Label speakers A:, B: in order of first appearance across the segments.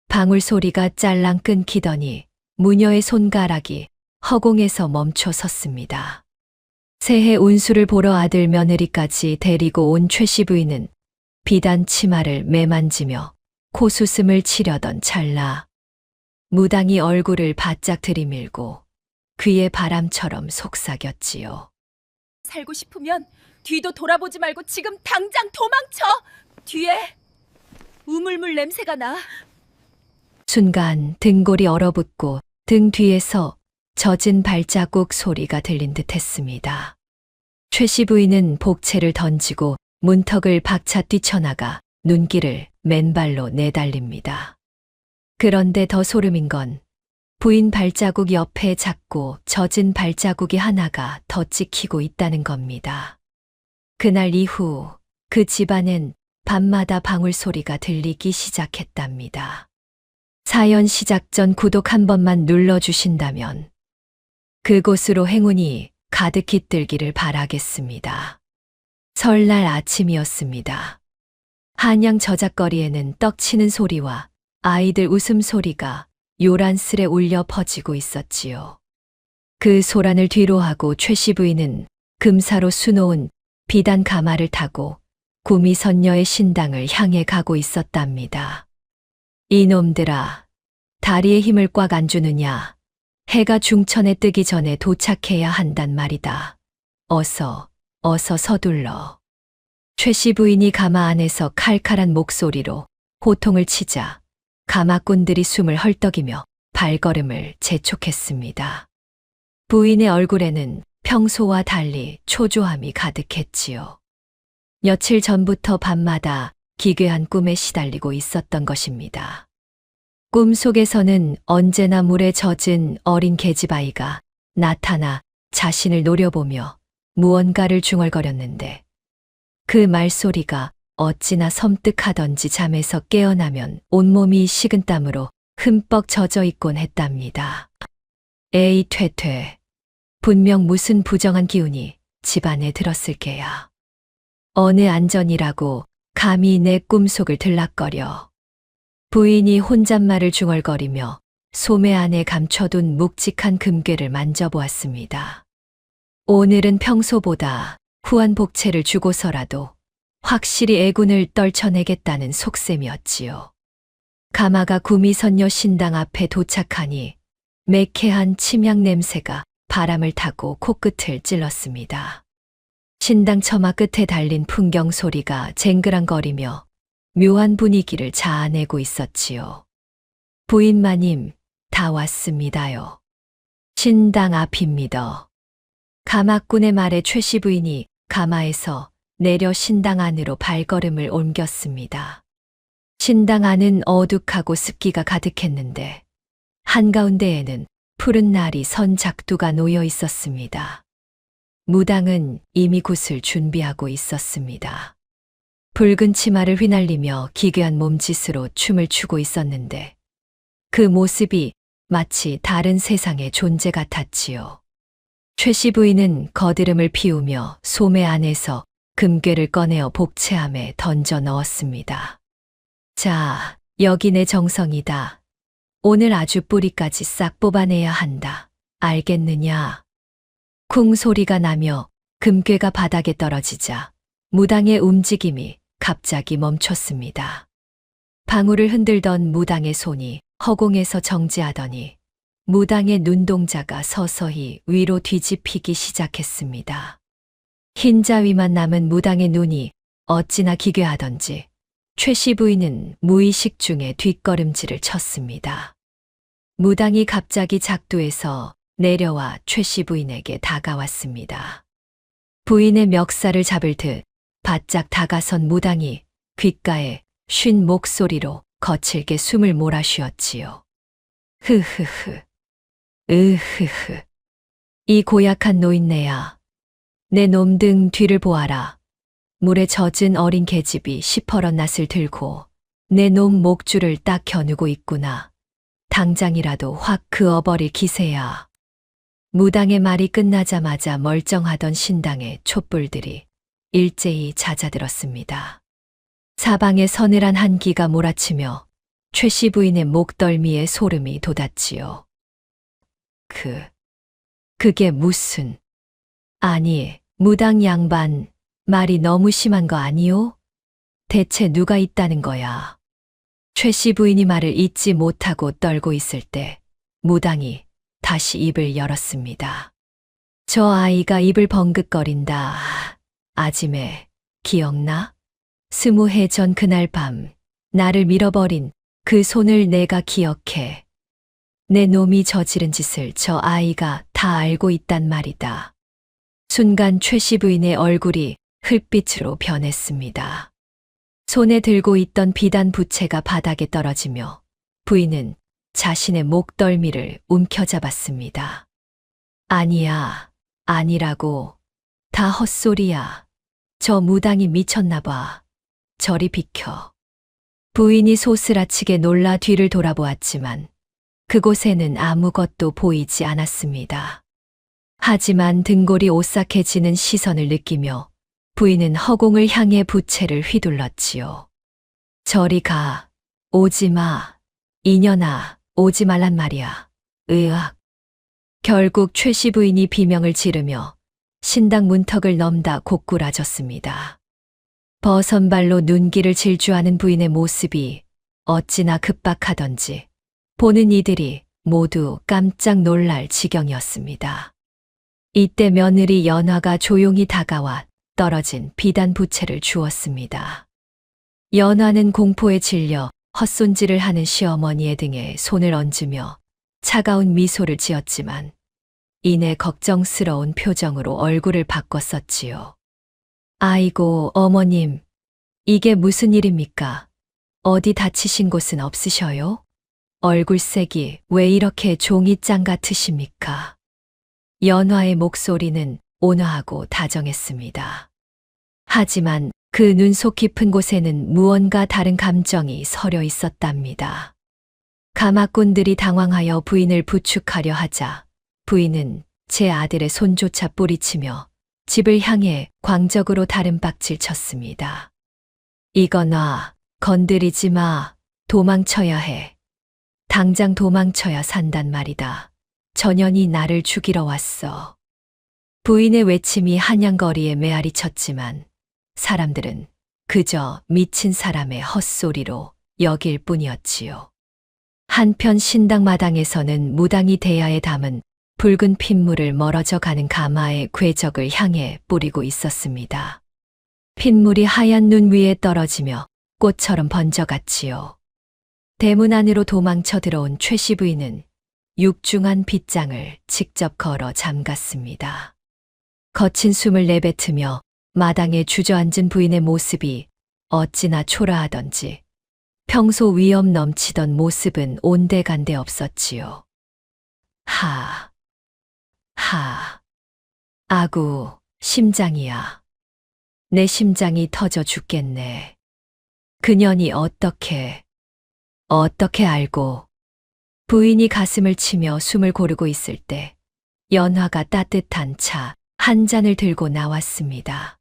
A: 방울 소리가 짤랑 끊기더니 무녀의 손가락이 허공에서 멈춰 섰습니다. 새해 운수를 보러 아들 며느리까지 데리고 온 최씨 부인은 비단 치마를 매만지며 코수슴을 치려던 찰나 무당이 얼굴을 바짝 들이밀고 귀에 바람처럼 속삭였지요.
B: 살고 싶으면 뒤도 돌아보지 말고 지금 당장 도망쳐! 뒤에 우물물 냄새가 나.
A: 순간 등골이 얼어붙고 등 뒤에서 젖은 발자국 소리가 들린 듯 했습니다. 최씨 부인은 복채를 던지고 문턱을 박차 뛰쳐나가 눈길을 맨발로 내달립니다. 그런데 더 소름인 건 부인 발자국 옆에 작고 젖은 발자국이 하나가 더 찍히고 있다는 겁니다. 그날 이후 그 집안엔 밤마다 방울 소리가 들리기 시작했답니다. 사연 시작 전 구독 한 번만 눌러주신다면 그곳으로 행운이 가득히 뜰기를 바라겠습니다. 설날 아침이었습니다. 한양 저작거리에는 떡치는 소리와 아이들 웃음소리가 요란스레 울려 퍼지고 있었지요. 그 소란을 뒤로하고 최씨 부인은 금사로 수놓은 비단 가마를 타고 구미 선녀의 신당을 향해 가고 있었답니다. 이놈들아, 다리에 힘을 꽉 안 주느냐? 해가 중천에 뜨기 전에 도착해야 한단 말이다. 어서 서둘러. 최씨 부인이 가마 안에서 칼칼한 목소리로 호통을 치자 가마꾼들이 숨을 헐떡이며 발걸음을 재촉했습니다. 부인의 얼굴에는 평소와 달리 초조함이 가득했지요. 며칠 전부터 밤마다 기괴한 꿈에 시달리고 있었던 것입니다. 꿈 속에서는 언제나 물에 젖은 어린 계집아이가 나타나 자신을 노려보며 무언가를 중얼거렸는데 그 말소리가 어찌나 섬뜩하던지 잠에서 깨어나면 온몸이 식은땀으로 흠뻑 젖어 있곤 했답니다. 에이 퇴퇴, 분명 무슨 부정한 기운이 집안에 들었을 게야. 어느 안전이라고 감히 내 꿈속을 들락거려. 부인이 혼잣말을 중얼거리며 소매 안에 감춰둔 묵직한 금괴를 만져보았습니다. 오늘은 평소보다 후한 복채를 주고서라도 확실히 애군을 떨쳐내겠다는 속셈이었지요. 가마가 구미선녀 신당 앞에 도착하니 매캐한 침향 냄새가 바람을 타고 코끝을 찔렀습니다. 신당 처마 끝에 달린 풍경 소리가 쟁그랑거리며 묘한 분위기를 자아내고 있었지요. 부인마님, 다 왔습니다요. 신당 앞입니다. 가마꾼의 말에 최씨 부인이 가마에서 내려 신당 안으로 발걸음을 옮겼습니다. 신당 안은 어둑하고 습기가 가득했는데 한가운데에는 푸른 날이 선 작두가 놓여 있었습니다. 무당은 이미 굿을 준비하고 있었습니다. 붉은 치마를 휘날리며 기괴한 몸짓으로 춤을 추고 있었는데 그 모습이 마치 다른 세상의 존재 같았지요. 최씨 부인은 거드름을 피우며 소매 안에서 금괴를 꺼내어 복채함에 던져 넣었습니다. 자, 여기 내 정성이다. 오늘 아주 뿌리까지 싹 뽑아내야 한다. 알겠느냐? 쿵 소리가 나며 금괴가 바닥에 떨어지자 무당의 움직임이 갑자기 멈췄습니다. 방울을 흔들던 무당의 손이 허공에서 정지하더니 무당의 눈동자가 서서히 위로 뒤집히기 시작했습니다. 흰자위만 남은 무당의 눈이 어찌나 기괴하던지 최씨 부인은 무의식 중에 뒷걸음질을 쳤습니다. 무당이 갑자기 작두에서 내려와 최씨 부인에게 다가왔습니다. 부인의 멱살을 잡을 듯 바짝 다가선 무당이 귓가에 쉰 목소리로 거칠게 숨을 몰아쉬었지요. 흐흐흐, 으흐흐. 이 고약한 노인네야. 내 놈 등 뒤를 보아라. 물에 젖은 어린 계집이 시퍼런 낫을 들고 내 놈 목줄을 딱 겨누고 있구나. 당장이라도 확 그어버릴 기세야. 무당의 말이 끝나자마자 멀쩡하던 신당의 촛불들이 일제히 잦아들었습니다. 사방에 서늘한 한기가 몰아치며 최 씨 부인의 목덜미에 소름이 돋았지요. 그게 무슨... 아니, 무당 양반, 말이 너무 심한 거 아니오? 대체 누가 있다는 거야? 최 씨 부인이 말을 잇지 못하고 떨고 있을 때 무당이 다시 입을 열었습니다. 저 아이가 입을 벙긋거린다. 아짐에 기억나? 20해 전 그날 밤 나를 밀어버린 그 손을 내가 기억해. 내 놈이 저지른 짓을 저 아이가 다 알고 있단 말이다. 순간 최 씨 부인의 얼굴이 흙빛으로 변했습니다. 손에 들고 있던 비단 부채가 바닥에 떨어지며 부인은 자신의 목덜미를 움켜잡았습니다. 아니야, 아니라고. 다 헛소리야. 저 무당이 미쳤나 봐. 저리 비켜. 부인이 소스라치게 놀라 뒤를 돌아보았지만 그곳에는 아무것도 보이지 않았습니다. 하지만 등골이 오싹해지는 시선을 느끼며 부인은 허공을 향해 부채를 휘둘렀지요. 저리 가. 오지 마. 이년아, 오지 말란 말이야. 으악. 결국 최 씨 부인이 비명을 지르며 신당 문턱을 넘다 고꾸라졌습니다. 버선발로 눈길을 질주하는 부인의 모습이 어찌나 급박하던지 보는 이들이 모두 깜짝 놀랄 지경이었습니다. 이때 며느리 연화가 조용히 다가와 떨어진 비단 부채를 주었습니다. 연화는 공포에 질려 헛손질을 하는 시어머니의 등에 손을 얹으며 차가운 미소를 지었지만 이내 걱정스러운 표정으로 얼굴을 바꿨었지요. 아이고, 어머님, 이게 무슨 일입니까? 어디 다치신 곳은 없으셔요? 얼굴색이 왜 이렇게 종이장 같으십니까? 연화의 목소리는 온화하고 다정했습니다. 하지만 그 눈속 깊은 곳에는 무언가 다른 감정이 서려 있었답니다. 가마꾼들이 당황하여 부인을 부축하려 하자 부인은 제 아들의 손조차 뿌리치며 집을 향해 광적으로 다른박질 쳤습니다. 이거 놔, 건드리지 마, 도망쳐야 해. 당장 도망쳐야 산단 말이다. 전현이 나를 죽이러 왔어. 부인의 외침이 한양거리에 메아리 쳤지만 사람들은 그저 미친 사람의 헛소리로 여길 뿐이었지요. 한편 신당 마당에서는 무당이 대야에 담은 붉은 핏물을 멀어져 가는 가마의 궤적을 향해 뿌리고 있었습니다. 핏물이 하얀 눈 위에 떨어지며 꽃처럼 번져갔지요. 대문 안으로 도망쳐 들어온 최 씨 부인은 육중한 빗장을 직접 걸어 잠갔습니다. 거친 숨을 내뱉으며 마당에 주저앉은 부인의 모습이 어찌나 초라하던지 평소 위험 넘치던 모습은 온데간데 없었지요. 아구, 심장이야. 내 심장이 터져 죽겠네. 그년이 어떻게 알고. 부인이 가슴을 치며 숨을 고르고 있을 때 연화가 따뜻한 차 한 잔을 들고 나왔습니다.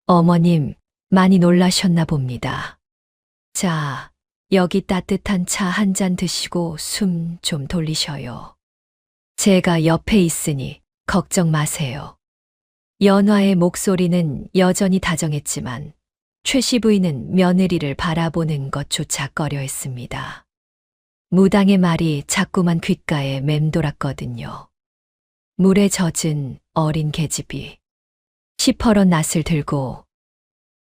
A: 어머님, 많이 놀라셨나 봅니다. 자, 여기 따뜻한 차 한 잔 드시고 숨 좀 돌리셔요. 제가 옆에 있으니 걱정 마세요. 연화의 목소리는 여전히 다정했지만 최 씨 부인은 며느리를 바라보는 것조차 꺼려했습니다. 무당의 말이 자꾸만 귓가에 맴돌았거든요. 물에 젖은 어린 계집이 시퍼런 낫을 들고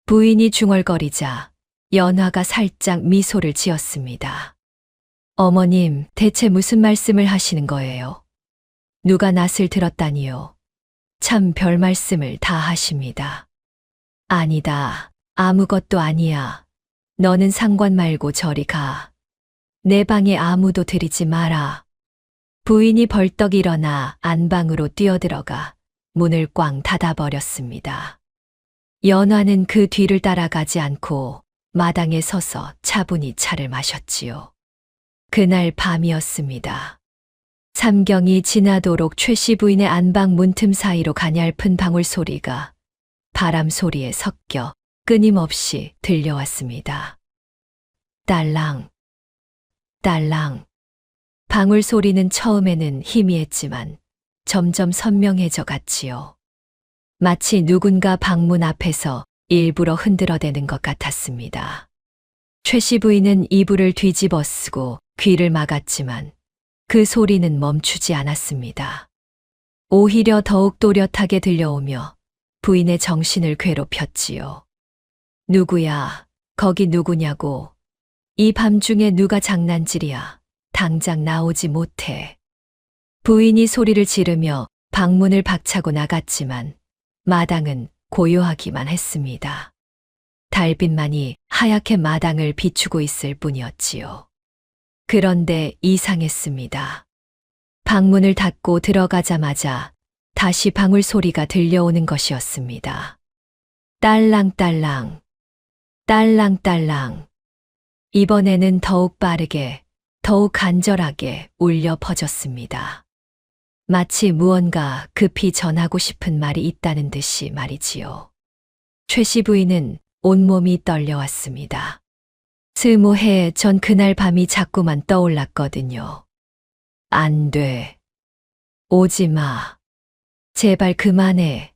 A: 부인이 중얼거리자 연화가 살짝 미소를 지었습니다. 어머님, 대체 무슨 말씀을 하시는 거예요? 누가 낫을 들었다니요? 참 별 말씀을 다 하십니다. 아니다. 아무것도 아니야. 너는 상관 말고 저리 가. 내 방에 아무도 들이지 마라. 부인이 벌떡 일어나 안방으로 뛰어들어가 문을 꽝 닫아버렸습니다. 연화는 그 뒤를 따라가지 않고 마당에 서서 차분히 차를 마셨지요. 그날 밤이었습니다. 삼경이 지나도록 최 씨 부인의 안방 문틈 사이로 가냘픈 방울 소리가 바람 소리에 섞여 끊임없이 들려왔습니다. 딸랑, 딸랑. 방울 소리는 처음에는 희미했지만 점점 선명해져 갔지요. 마치 누군가 방문 앞에서 일부러 흔들어대는 것 같았습니다. 최씨 부인은 이불을 뒤집어 쓰고 귀를 막았지만 그 소리는 멈추지 않았습니다. 오히려 더욱 또렷하게 들려오며 부인의 정신을 괴롭혔지요. 누구야? 거기 누구냐고. 이 밤중에 누가 장난질이야. 당장 나오지 못해. 부인이 소리를 지르며 방문을 박차고 나갔지만 마당은 고요하기만 했습니다. 달빛만이 하얗게 마당을 비추고 있을 뿐이었지요. 그런데 이상했습니다. 방문을 닫고 들어가자마자 다시 방울 소리가 들려오는 것이었습니다. 딸랑딸랑, 딸랑딸랑. 이번에는 더욱 빠르게, 더욱 간절하게 울려 퍼졌습니다. 마치 무언가 급히 전하고 싶은 말이 있다는 듯이 말이지요. 최씨 부인은 온몸이 떨려왔습니다. 20해 전 그날 밤이 자꾸만 떠올랐거든요. 안 돼. 오지 마. 제발 그만해.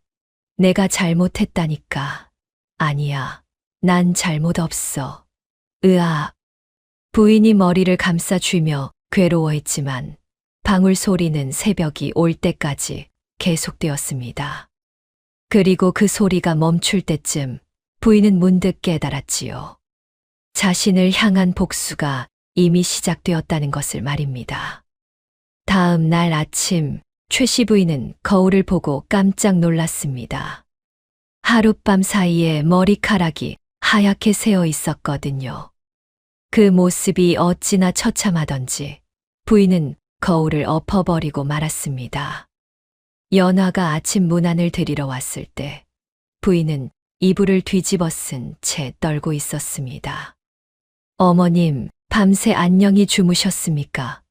A: 내가 잘못했다니까. 아니야. 난 잘못 없어. 으아. 부인이 머리를 감싸쥐며 괴로워했지만 방울 소리는 새벽이 올 때까지 계속되었습니다. 그리고 그 소리가 멈출 때쯤 부인은 문득 깨달았지요. 자신을 향한 복수가 이미 시작되었다는 것을 말입니다. 다음 날 아침 최씨 부인은 거울을 보고 깜짝 놀랐습니다. 하룻밤 사이에 머리카락이 하얗게 새어 있었거든요. 그 모습이 어찌나 처참하던지 부인은 거울을 엎어버리고 말았습니다. 연화가 아침 문안을 드리러 왔을 때 부인은 이불을 뒤집어 쓴 채 떨고 있었습니다. 어머님, 밤새 안녕히 주무셨습니까?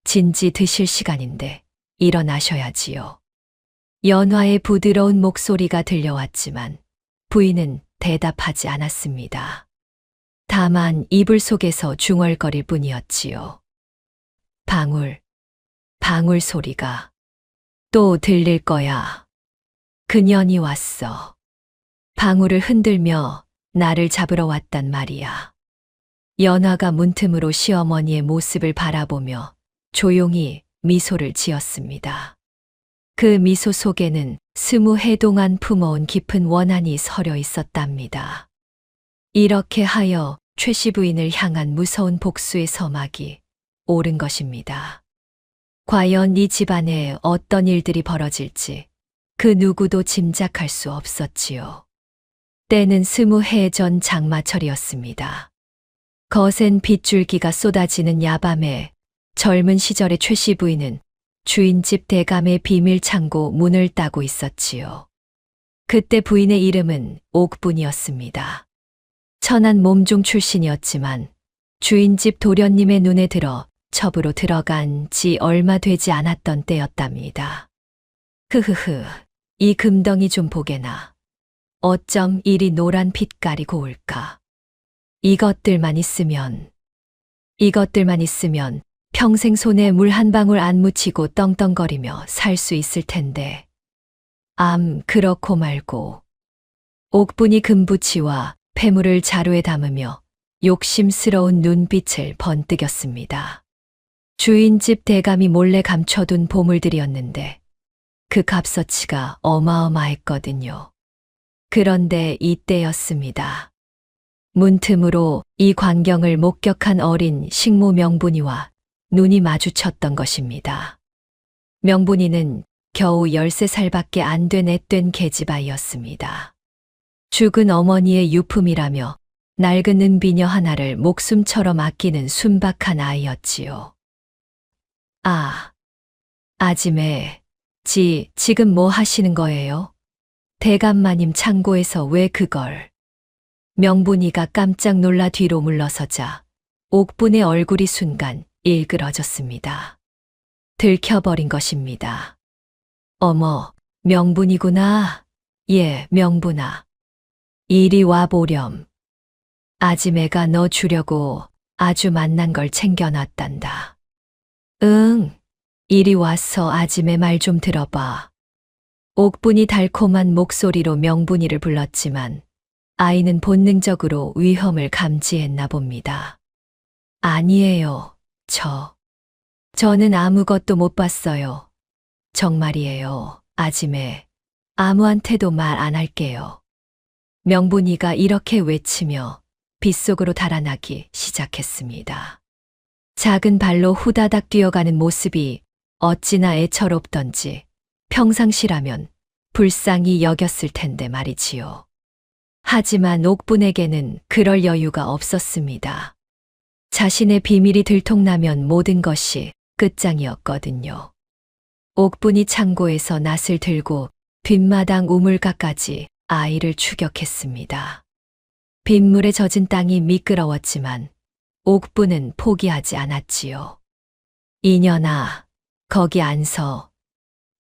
A: 진지 드실 시간인데 일어나셔야지요. 연화의 부드러운 목소리가 들려왔지만 부인은 대답하지 않았습니다. 다만 이불 속에서 중얼거릴 뿐이었지요. 방울 소리가 또 들릴 거야. 그년이 왔어. 방울을 흔들며 나를 잡으러 왔단 말이야. 연화가 문틈으로 시어머니의 모습을 바라보며 조용히 미소를 지었습니다. 그 미소 속에는 20해 동안 품어온 깊은 원한이 서려 있었답니다. 이렇게 하여 최씨 부인을 향한 무서운 복수의 서막이 오른 것입니다. 과연 이 집안에 어떤 일들이 벌어질지 그 누구도 짐작할 수 없었지요. 때는 20해 전 장마철이었습니다. 거센 빗줄기가 쏟아지는 야밤에 젊은 시절의 최씨 부인은 주인집 대감의 비밀 창고 문을 따고 있었지요. 그때 부인의 이름은 옥분이었습니다. 천한 몸종 출신이었지만 주인집 도련님의 눈에 들어 첩으로 들어간 지 얼마 되지 않았던 때였답니다. 흐흐흐, 이 금덩이 좀 보게나. 어쩜 이리 노란 빛깔이 고울까. 이것들만 있으면 평생 손에 물 한 방울 안 묻히고 떵떵거리며 살 수 있을 텐데. 그렇고 말고. 옥분이 금부치와 폐물을 자루에 담으며 욕심스러운 눈빛을 번뜩였습니다. 주인집 대감이 몰래 감춰둔 보물들이었는데 그 값어치가 어마어마했거든요. 그런데 이때였습니다. 문틈으로 이 광경을 목격한 어린 식모 명분이와 눈이 마주쳤던 것입니다. 명분이는 겨우 13살밖에 안 된 앳된 계집아이였습니다. 죽은 어머니의 유품이라며 낡은 은비녀 하나를 목숨처럼 아끼는 순박한 아이였지요. 아지매, 지금 뭐 하시는 거예요? 대감마님 창고에서 왜 그걸? 명분이가 깜짝 놀라 뒤로 물러서자 옥분의 얼굴이 순간 일그러졌습니다. 들켜버린 것입니다. 어머, 명분이구나. 예, 명분아. 이리 와보렴. 아지매가 너 주려고 아주 맛난 걸 챙겨놨단다. 응, 이리 와서 아짐의 말 좀 들어봐. 옥분이 달콤한 목소리로 명분이를 불렀지만 아이는 본능적으로 위험을 감지했나 봅니다. 아니에요, 저는 아무것도 못 봤어요. 정말이에요, 아짐에. 아무한테도 말 안 할게요. 명분이가 이렇게 외치며 빗속으로 달아나기 시작했습니다. 작은 발로 후다닥 뛰어가는 모습이 어찌나 애처롭던지 평상시라면 불쌍히 여겼을 텐데 말이지요. 하지만 옥분에게는 그럴 여유가 없었습니다. 자신의 비밀이 들통나면 모든 것이 끝장이었거든요. 옥분이 창고에서 낫을 들고 뒷마당 우물가까지 아이를 추격했습니다. 빗물에 젖은 땅이 미끄러웠지만 옥분은 포기하지 않았지요. 이년아, 거기 안 서.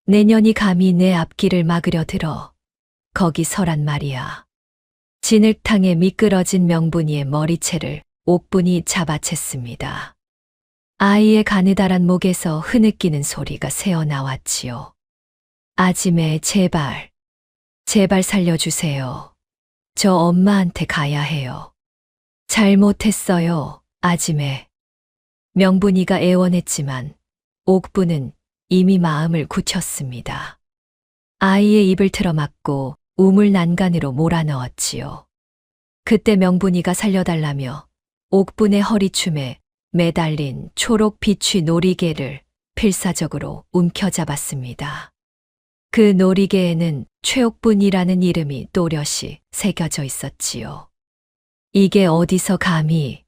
A: 내년이 감히 내 앞길을 막으려 들어. 거기 서란 말이야. 진흙탕에 미끄러진 명분이의 머리채를 옥분이 잡아챘습니다. 아이의 가느다란 목에서 흐느끼는 소리가 새어나왔지요. 아짐에 제발 살려주세요. 저 엄마한테 가야 해요. 잘못했어요, 아짐에. 명분이가 애원했지만 옥분은 이미 마음을 굳혔습니다. 아이의 입을 틀어막고 우물 난간으로 몰아넣었지요. 그때 명분이가 살려달라며 옥분의 허리춤에 매달린 초록 비취 놀이개를 필사적으로 움켜잡았습니다. 그 놀이개에는 최옥분이라는 이름이 또렷이 새겨져 있었지요. 이게 어디서 감히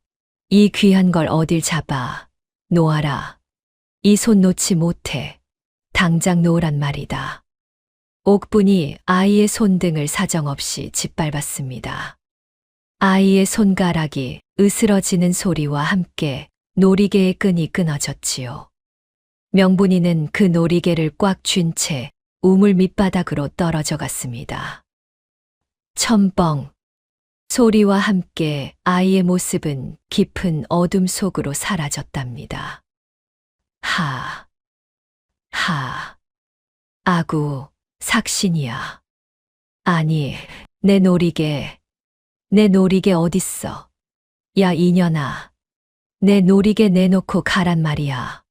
A: 이 귀한 걸 어딜 잡아 놓아라. 이 손 놓지 못해. 당장 놓으란 말이다. 옥분이 아이의 손등을 사정없이 짓밟았습니다. 아이의 손가락이 으스러지는 소리와 함께 놀이개의 끈이 끊어졌지요. 명분이는 그 놀이개를 꽉 쥔 채 우물 밑바닥으로 떨어져 갔습니다. 첨벙 소리와 함께 아이의 모습은 깊은 어둠 속으로 사라졌답니다. 아구, 삭신이야. 아니, 내 놀이개 어딨어? 야, 이년아. 내 놀이개 내놓고 가란 말이야.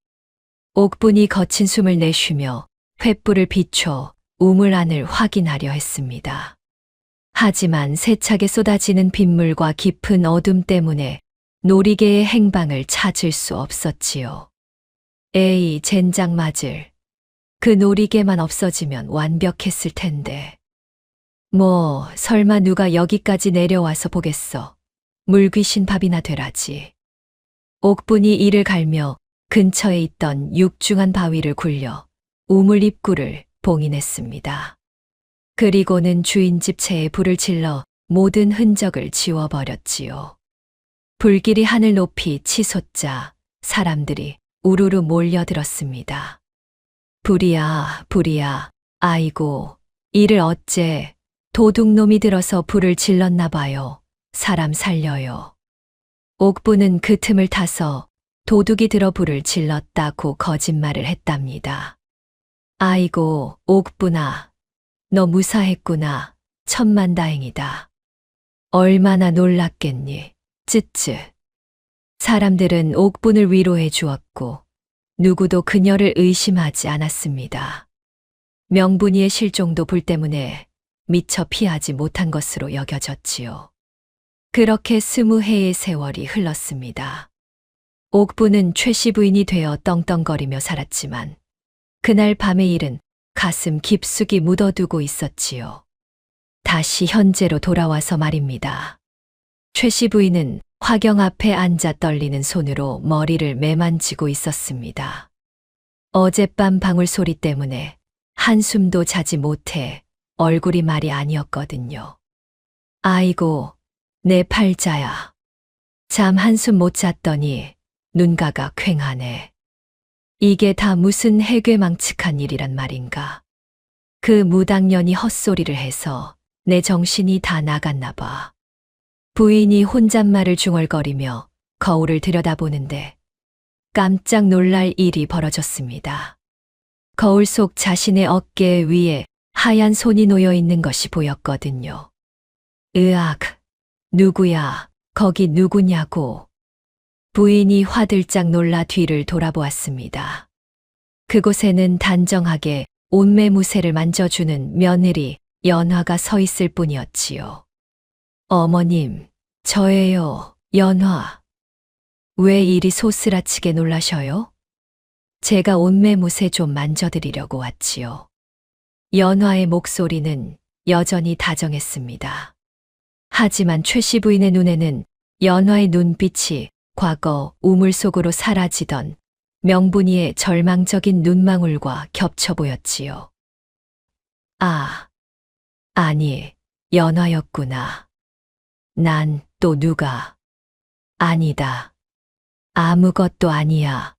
A: 옥분이 거친 숨을 내쉬며 횃불을 비춰 우물 안을 확인하려 했습니다. 하지만 세차게 쏟아지는 빗물과 깊은 어둠 때문에 놀이개의 행방을 찾을 수 없었지요. 에이, 젠장 맞을. 그 놀이개만 없어지면 완벽했을 텐데. 뭐, 설마 누가 여기까지 내려와서 보겠어. 물귀신 밥이나 되라지. 옥분이 이를 갈며 근처에 있던 육중한 바위를 굴려 우물 입구를 봉인했습니다. 그리고는 주인집 채에 불을 질러 모든 흔적을 지워버렸지요. 불길이 하늘 높이 치솟자 사람들이 우르르 몰려들었습니다. 불이야. 아이고, 이를 어째 도둑놈이 들어서 불을 질렀나 봐요. 사람 살려요. 옥분은 그 틈을 타서 도둑이 들어 불을 질렀다고 거짓말을 했답니다. 아이고, 옥분아, 너 무사했구나. 천만다행이다. 얼마나 놀랐겠니. 쯧쯧. 사람들은 옥분을 위로해 주었고 누구도 그녀를 의심하지 않았습니다. 명분이의 실종도 불 때문에 미처 피하지 못한 것으로 여겨졌지요. 그렇게 20해의 세월이 흘렀습니다. 옥분은 최씨 부인이 되어 떵떵거리며 살았지만 그날 밤의 일은 가슴 깊숙이 묻어두고 있었지요. 다시 현재로 돌아와서 말입니다. 최씨 부인은 화경 앞에 앉아 떨리는 손으로 머리를 매만지고 있었습니다. 어젯밤 방울 소리 때문에 한숨도 자지 못해 얼굴이 말이 아니었거든요. 아이고, 내 팔자야. 잠 한숨 못 잤더니 눈가가 퀭하네. 이게 다 무슨 해괴망측한 일이란 말인가. 그 무당년이 헛소리를 해서 내 정신이 다 나갔나 봐. 부인이 혼잣말을 중얼거리며 거울을 들여다보는데 깜짝 놀랄 일이 벌어졌습니다. 거울 속 자신의 어깨 위에 하얀 손이 놓여 있는 것이 보였거든요. 으악, 누구야, 거기 누구냐고. 부인이 화들짝 놀라 뒤를 돌아보았습니다. 그곳에는 단정하게 옷매무새를 만져주는 며느리 연화가 서 있을 뿐이었지요. 어머님, 저예요, 연화. 왜 이리 소스라치게 놀라셔요? 제가 옷매무새 좀 만져드리려고 왔지요. 연화의 목소리는 여전히 다정했습니다. 하지만 최씨 부인의 눈에는 연화의 눈빛이 과거 우물 속으로 사라지던 명분이의 절망적인 눈망울과 겹쳐 보였지요. 아, 아니, 연화였구나. 난 또 누가? 아니다. 아무것도 아니야.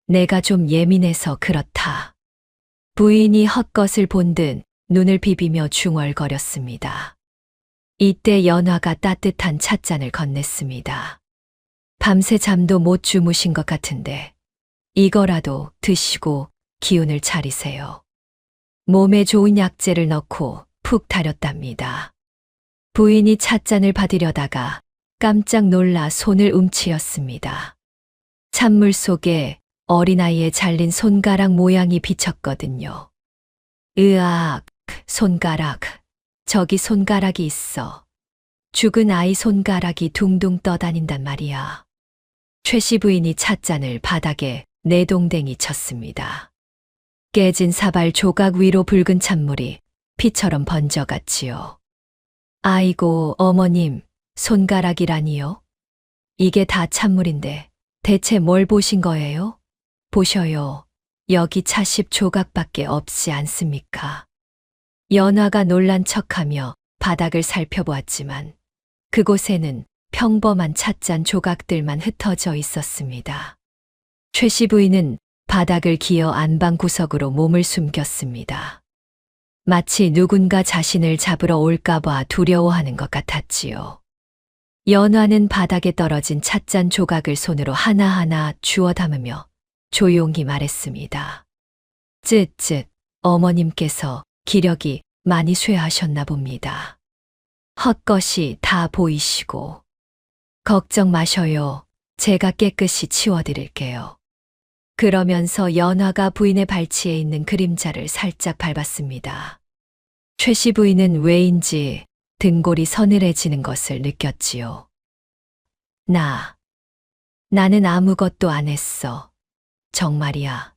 A: 내가 좀 예민해서 그렇다. 부인이 헛것을 본 듯 눈을 비비며 중얼거렸습니다. 이때 연화가 따뜻한 찻잔을 건넸습니다. 밤새 잠도 못 주무신 것 같은데 이거라도 드시고 기운을 차리세요. 몸에 좋은 약재를 넣고 푹 다렸답니다. 부인이 찻잔을 받으려다가 깜짝 놀라 손을 움츠렸습니다. 찬물 속에 어린아이의 잘린 손가락 모양이 비쳤거든요. 으악, 손가락. 저기 손가락이 있어. 죽은 아이 손가락이 둥둥 떠다닌단 말이야. 최씨 부인이 찻잔을 바닥에 내동댕이 쳤습니다. 깨진 사발 조각 위로 붉은 찬물이 피처럼 번져갔지요. 아이고, 어머님, 손가락이라니요? 이게 다 찬물인데 대체 뭘 보신 거예요? 보셔요. 여기 찻십 조각밖에 없지 않습니까? 연화가 놀란 척하며 바닥을 살펴보았지만 그곳에는 평범한 찻잔 조각들만 흩어져 있었습니다. 최씨 부인은 바닥을 기어 안방 구석으로 몸을 숨겼습니다. 마치 누군가 자신을 잡으러 올까봐 두려워하는 것 같았지요. 연화는 바닥에 떨어진 찻잔 조각을 손으로 하나하나 주워 담으며 조용히 말했습니다. 쯧쯧, 어머님께서 기력이 많이 쇠하셨나 봅니다. 헛것이 다 보이시고. 걱정 마셔요. 제가 깨끗이 치워드릴게요. 그러면서 연화가 부인의 발치에 있는 그림자를 살짝 밟았습니다. 최씨 부인은 왜인지 등골이 서늘해지는 것을 느꼈지요. 나는 아무것도 안 했어. 정말이야.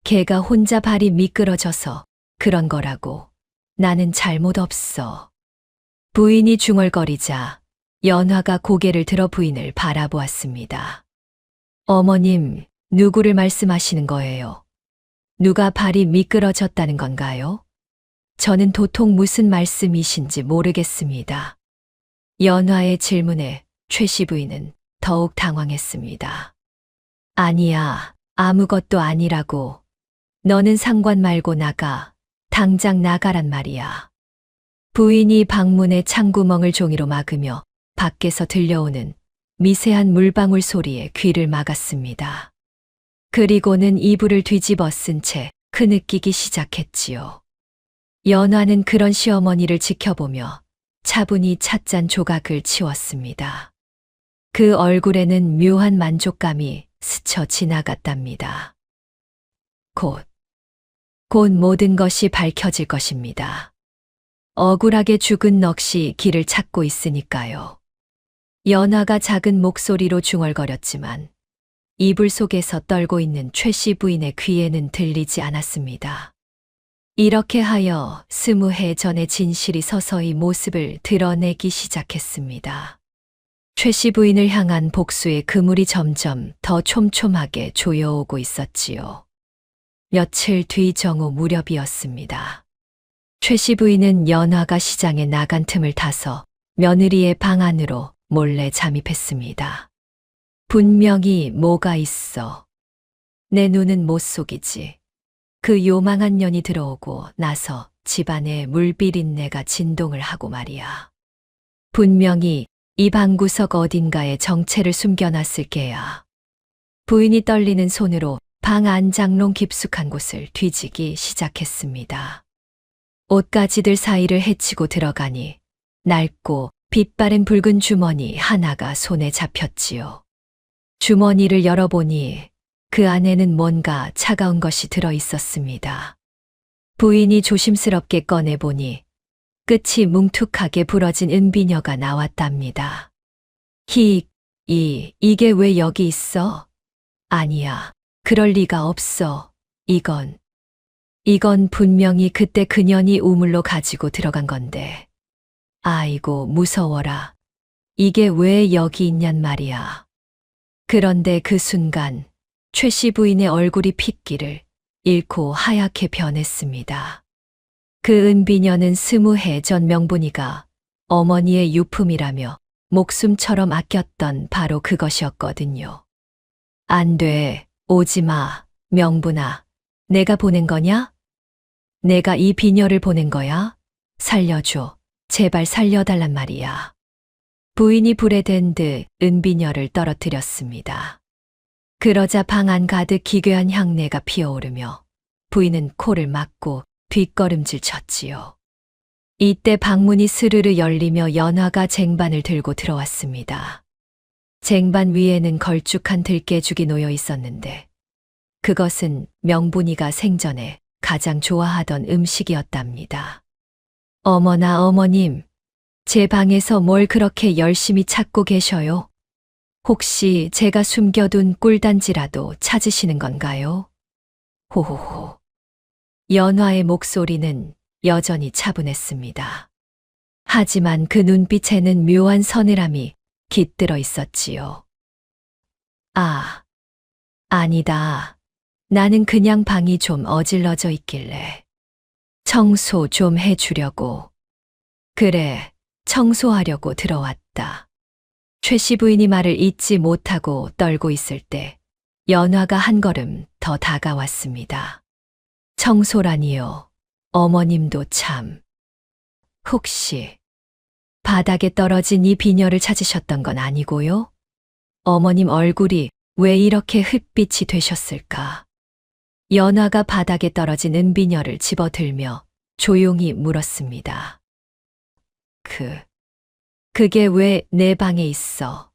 A: 걔가 혼자 발이 미끄러져서 그런 거라고. 나는 잘못 없어. 부인이 중얼거리자 연화가 고개를 들어 부인을 바라보았습니다. 어머님, 누구를 말씀하시는 거예요? 누가 발이 미끄러졌다는 건가요? 저는 도통 무슨 말씀이신지 모르겠습니다. 연화의 질문에 최씨 부인은 더욱 당황했습니다. 아니야, 아무것도 아니라고. 너는 상관 말고 나가. 당장 나가란 말이야. 부인이 방문의 창구멍을 종이로 막으며 밖에서 들려오는 미세한 물방울 소리에 귀를 막았습니다. 그리고는 이불을 뒤집어 쓴 채 흐느끼기 시작했지요. 연화는 그런 시어머니를 지켜보며 차분히 찻잔 조각을 치웠습니다. 그 얼굴에는 묘한 만족감이 스쳐 지나갔답니다. 곧 모든 것이 밝혀질 것입니다. 억울하게 죽은 넋이 길을 찾고 있으니까요. 연화가 작은 목소리로 중얼거렸지만 이불 속에서 떨고 있는 최씨 부인의 귀에는 들리지 않았습니다. 이렇게 하여 20해 전의 진실이 서서히 모습을 드러내기 시작했습니다. 최씨 부인을 향한 복수의 그물이 점점 더 촘촘하게 조여오고 있었지요. 며칠 뒤 정오 무렵이었습니다. 최씨 부인은 연화가 시장에 나간 틈을 타서 며느리의 방 안으로 몰래 잠입했습니다. 분명히 뭐가 있어. 내 눈은 못 속이지. 그 요망한 년이 들어오고 나서 집안에 물비린내가 진동을 하고 말이야. 분명히 이 방구석 어딘가에 정체를 숨겨놨을 게야. 부인이 떨리는 손으로 방 안장롱 깊숙한 곳을 뒤지기 시작했습니다. 옷가지들 사이를 헤치고 들어가니 낡고 빛바랜 붉은 주머니 하나가 손에 잡혔지요. 주머니를 열어보니 그 안에는 뭔가 차가운 것이 들어 있었습니다. 부인이 조심스럽게 꺼내보니 끝이 뭉툭하게 부러진 은비녀가 나왔답니다. 이게 왜 여기 있어? 아니야, 그럴 리가 없어. 이건 분명히 그때 그년이 우물로 가지고 들어간 건데. 아이고, 무서워라. 이게 왜 여기 있냔 말이야. 그런데 그 순간 최 씨 부인의 얼굴이 핏기를 잃고 하얗게 변했습니다. 그 은비녀는 20해 전 명분이가 어머니의 유품이라며 목숨처럼 아꼈던 바로 그것이었거든요. 안 돼, 오지 마, 명분아. 내가 보낸 거냐? 내가 이 비녀를 보낸 거야? 살려줘. 제발 살려달란 말이야. 부인이 불에 댄 듯 은비녀를 떨어뜨렸습니다. 그러자 방 안 가득 기괴한 향내가 피어오르며 부인은 코를 막고 뒷걸음질 쳤지요. 이때 방문이 스르르 열리며 연화가 쟁반을 들고 들어왔습니다. 쟁반 위에는 걸쭉한 들깨죽이 놓여 있었는데 그것은 명분이가 생전에 가장 좋아하던 음식이었답니다. 어머나 어머님, 제 방에서 뭘 그렇게 열심히 찾고 계셔요? 혹시 제가 숨겨둔 꿀단지라도 찾으시는 건가요? 호호호. 연화의 목소리는 여전히 차분했습니다. 하지만 그 눈빛에는 묘한 서늘함이 깃들어 있었지요. 아니다. 나는 그냥 방이 좀 어질러져 있길래 청소 좀 해주려고. 그래, 청소하려고 들어왔다. 최 씨 부인이 말을 잇지 못하고 떨고 있을 때 연화가 한 걸음 더 다가왔습니다. 청소라니요. 어머님도 참. 혹시 바닥에 떨어진 이 비녀를 찾으셨던 건 아니고요? 어머님 얼굴이 왜 이렇게 흙빛이 되셨을까? 연화가 바닥에 떨어진 은비녀를 집어들며 조용히 물었습니다. 그게 왜 내 방에 있어?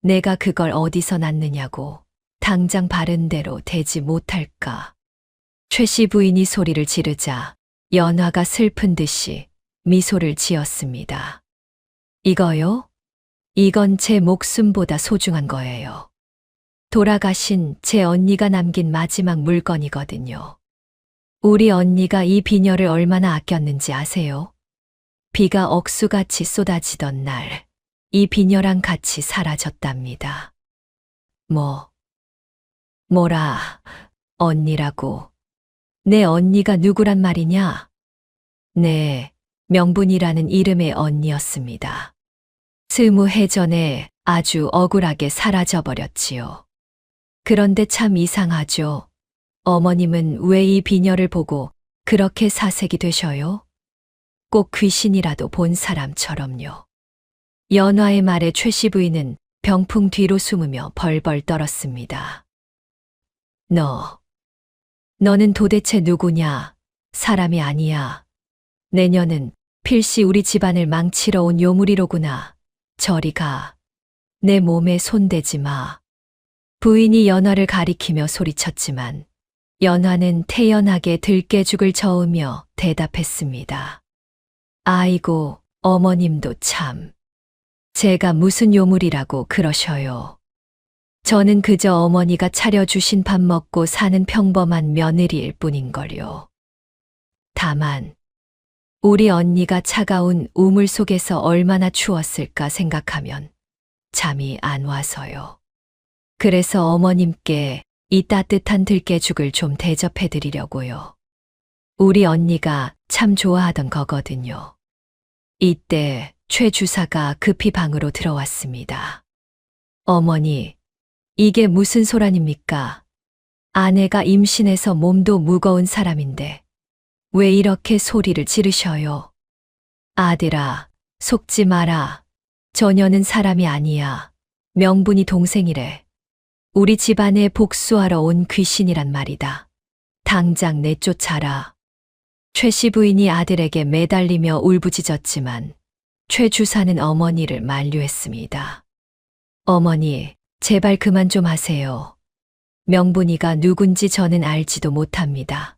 A: 내가 그걸 어디서 났느냐고. 당장 바른 대로 되지 못할까? 최 씨 부인이 소리를 지르자 연화가 슬픈 듯이 미소를 지었습니다. 이거요? 이건 제 목숨보다 소중한 거예요. 돌아가신 제 언니가 남긴 마지막 물건이거든요. 우리 언니가 이 비녀를 얼마나 아꼈는지 아세요? 비가 억수같이 쏟아지던 날, 이 비녀랑 같이 사라졌답니다. 뭐라, 언니라고. 내 언니가 누구란 말이냐? 네, 명분이라는 이름의 언니였습니다. 20해 전에 아주 억울하게 사라져버렸지요. 그런데 참 이상하죠. 어머님은 왜 이 비녀를 보고 그렇게 사색이 되셔요? 꼭 귀신이라도 본 사람처럼요. 연화의 말에 최 씨 부인은 병풍 뒤로 숨으며 벌벌 떨었습니다. 너는 도대체 누구냐? 사람이 아니야. 내년은 필시 우리 집안을 망치러 온 요무리로구나. 저리 가. 내 몸에 손대지 마. 부인이 연화를 가리키며 소리쳤지만 연화는 태연하게 들깨죽을 저으며 대답했습니다. 아이고, 어머님도 참. 제가 무슨 요물이라고 그러셔요. 저는 그저 어머니가 차려주신 밥 먹고 사는 평범한 며느리일 뿐인걸요. 다만 우리 언니가 차가운 우물 속에서 얼마나 추웠을까 생각하면 잠이 안 와서요. 그래서 어머님께 이 따뜻한 들깨죽을 좀 대접해 드리려고요. 우리 언니가 참 좋아하던 거거든요. 이때 최 주사가 급히 방으로 들어왔습니다. 어머니, 이게 무슨 소란입니까? 아내가 임신해서 몸도 무거운 사람인데 왜 이렇게 소리를 지르셔요? 아들아, 속지 마라. 저녀는 사람이 아니야. 명분이 동생이래. 우리 집안에 복수하러 온 귀신이란 말이다. 당장 내쫓아라. 최 씨 부인이 아들에게 매달리며 울부짖었지만 최 주사는 어머니를 만류했습니다. 어머니, 제발 그만 좀 하세요. 명분이가 누군지 저는 알지도 못합니다.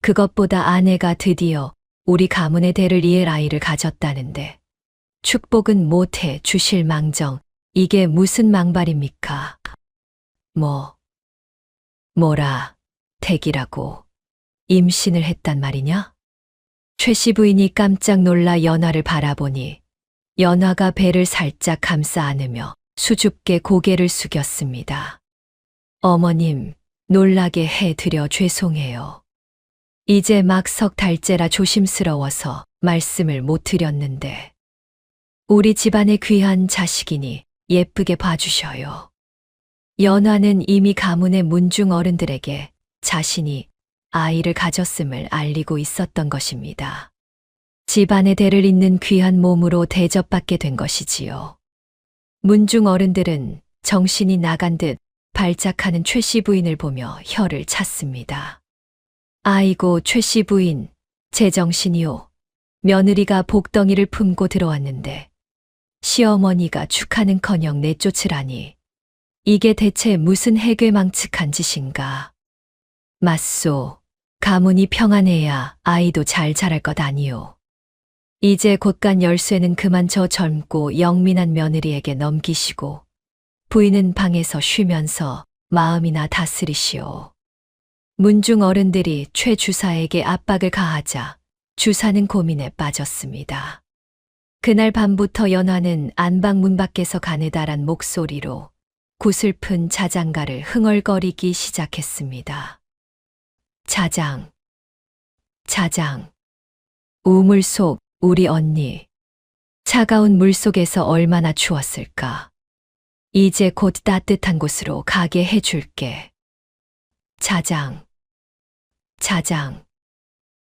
A: 그것보다 아내가 드디어 우리 가문의 대를 이을 아이를 가졌다는데 축복은 못해 주실 망정, 이게 무슨 망발입니까? 뭐라, 댁이라고 임신을 했단 말이냐? 최 씨 부인이 깜짝 놀라 연화를 바라보니 연화가 배를 살짝 감싸 안으며 수줍게 고개를 숙였습니다. 어머님, 놀라게 해드려 죄송해요. 이제 막 석 달째라 조심스러워서 말씀을 못 드렸는데 우리 집안의 귀한 자식이니 예쁘게 봐주셔요. 연화는 이미 가문의 문중 어른들에게 자신이 아이를 가졌음을 알리고 있었던 것입니다. 집안의 대를 잇는 귀한 몸으로 대접받게 된 것이지요. 문중 어른들은 정신이 나간 듯 발작하는 최 씨 부인을 보며 혀를 찼습니다. 아이고 최 씨 부인, 제정신이요. 며느리가 복덩이를 품고 들어왔는데 시어머니가 축하는커녕 내쫓으라니. 이게 대체 무슨 해괴망측한 짓인가. 맞소. 가문이 평안해야 아이도 잘 자랄 것 아니오. 이제 곧간 열쇠는 그만 저 젊고 영민한 며느리에게 넘기시고 부인은 방에서 쉬면서 마음이나 다스리시오. 문중 어른들이 최 주사에게 압박을 가하자 주사는 고민에 빠졌습니다. 그날 밤부터 연화는 안방 문 밖에서 가느다란 목소리로 구슬픈 자장가를 흥얼거리기 시작했습니다. 자장, 자장, 우물 속 우리 언니. 차가운 물 속에서 얼마나 추웠을까. 이제 곧 따뜻한 곳으로 가게 해줄게. 자장, 자장.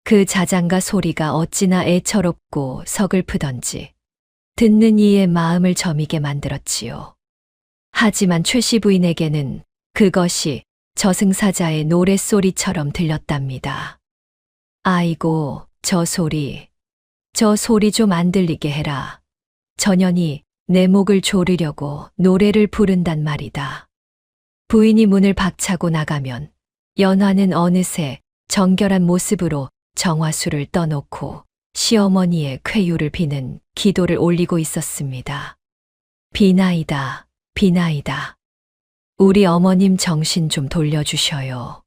A: 그 자장가 소리가 어찌나 애처롭고 서글프던지 듣는 이의 마음을 저미게 만들었지요. 하지만 최 씨 부인에게는 그것이 저승사자의 노랫소리처럼 들렸답니다. 아이고, 저 소리 좀 안 들리게 해라. 전연이 내 목을 조르려고 노래를 부른단 말이다. 부인이 문을 박차고 나가면 연화는 어느새 정결한 모습으로 정화수를 떠놓고 시어머니의 쾌유를 비는 기도를 올리고 있었습니다. 비나이다, 비나이다. 우리 어머님 정신 좀 돌려주셔요.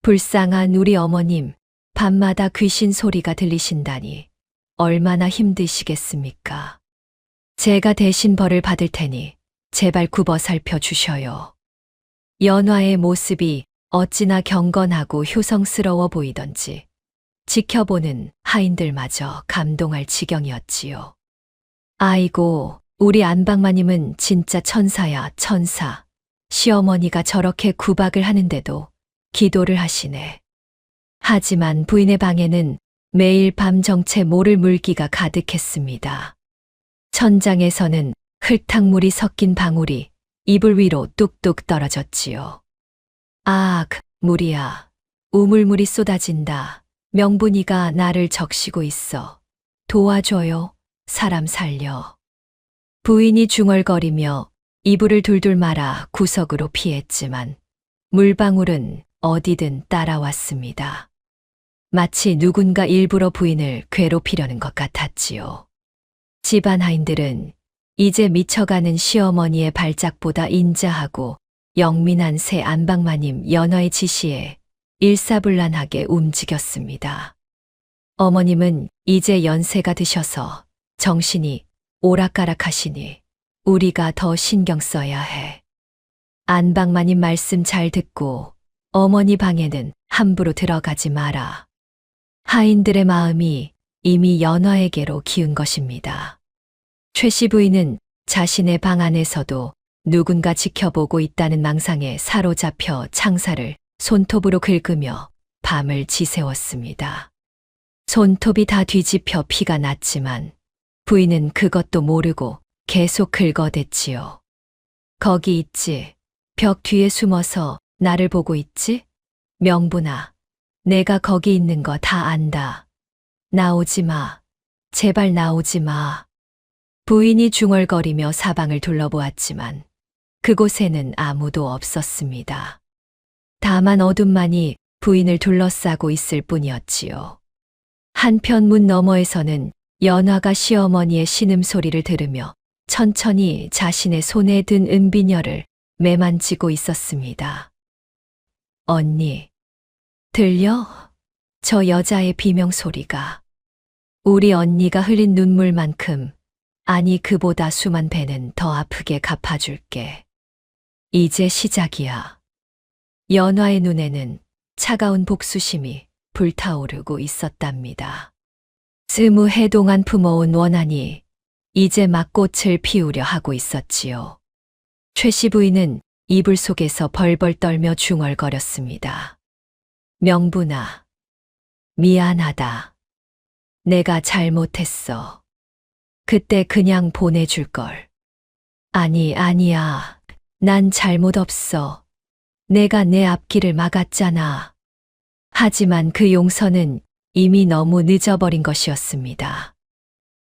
A: 불쌍한 우리 어머님, 밤마다 귀신 소리가 들리신다니 얼마나 힘드시겠습니까? 제가 대신 벌을 받을 테니 제발 굽어 살펴주셔요. 연화의 모습이 어찌나 경건하고 효성스러워 보이던지 지켜보는 하인들마저 감동할 지경이었지요. 아이고, 우리 안방마님은 진짜 천사야, 천사. 시어머니가 저렇게 구박을 하는데도 기도를 하시네. 하지만 부인의 방에는 매일 밤 정체 모를 물기가 가득했습니다. 천장에서는 흙탕물이 섞인 방울이 이불 위로 뚝뚝 떨어졌지요. 아, 물이야. 우물물이 쏟아진다. 명분이가 나를 적시고 있어. 도와줘요. 사람 살려. 부인이 중얼거리며 이불을 둘둘 말아 구석으로 피했지만 물방울은 어디든 따라왔습니다. 마치 누군가 일부러 부인을 괴롭히려는 것 같았지요. 집안 하인들은 이제 미쳐가는 시어머니의 발작보다 인자하고 영민한 새 안방마님 연화의 지시에 일사불란하게 움직였습니다. 어머님은 이제 연세가 드셔서 정신이 오락가락하시니 우리가 더 신경 써야 해. 안방마님 말씀 잘 듣고 어머니 방에는 함부로 들어가지 마라. 하인들의 마음이 이미 연화에게로 기운 것입니다. 최 씨 부인은 자신의 방 안에서도 누군가 지켜보고 있다는 망상에 사로잡혀 창살을 손톱으로 긁으며 밤을 지새웠습니다. 손톱이 다 뒤집혀 피가 났지만 부인은 그것도 모르고 계속 긁어댔지요. 거기 있지. 벽 뒤에 숨어서 나를 보고 있지? 명분아, 내가 거기 있는 거 다 안다. 나오지 마. 제발 나오지 마. 부인이 중얼거리며 사방을 둘러보았지만 그곳에는 아무도 없었습니다. 다만 어둠만이 부인을 둘러싸고 있을 뿐이었지요. 한편 문 너머에서는 연화가 시어머니의 신음소리를 들으며 천천히 자신의 손에 든 은비녀를 매만지고 있었습니다. 언니, 들려? 저 여자의 비명소리가. 우리 언니가 흘린 눈물만큼, 아니 그보다 수만 배는 더 아프게 갚아줄게. 이제 시작이야. 연화의 눈에는 차가운 복수심이 불타오르고 있었답니다. 20해 동안 품어온 원한이 이제 막 꽃을 피우려 하고 있었지요. 최씨 부인은 이불 속에서 벌벌 떨며 중얼거렸습니다. 명분아, 미안하다. 내가 잘못했어. 그때 그냥 보내줄걸. 아니야. 난 잘못 없어. 내가 내 앞길을 막았잖아. 하지만 그 용서는 이미 너무 늦어버린 것이었습니다.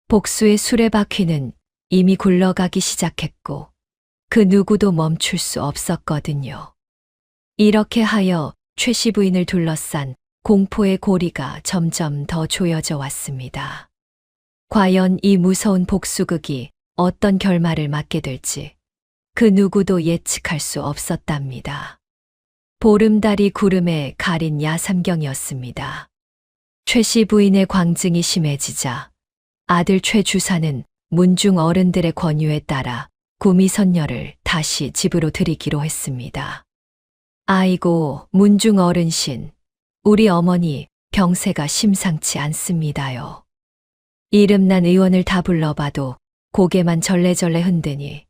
A: 복수의 수레바퀴는 이미 굴러가기 시작했고 그 누구도 멈출 수 없었거든요. 이렇게 하여 최씨 부인을 둘러싼 공포의 고리가 점점 더 조여져 왔습니다. 과연 이 무서운 복수극이 어떤 결말을 맞게 될지 그 누구도 예측할 수 없었답니다. 보름달이 구름에 가린 야삼경이었습니다. 최씨 부인의 광증이 심해지자 아들 최 주사는 문중 어른들의 권유에 따라 구미선녀를 다시 집으로 들이기로 했습니다. 아이고, 문중 어른신, 우리 어머니 병세가 심상치 않습니다요. 이름난 의원을 다 불러봐도 고개만 절레절레 흔드니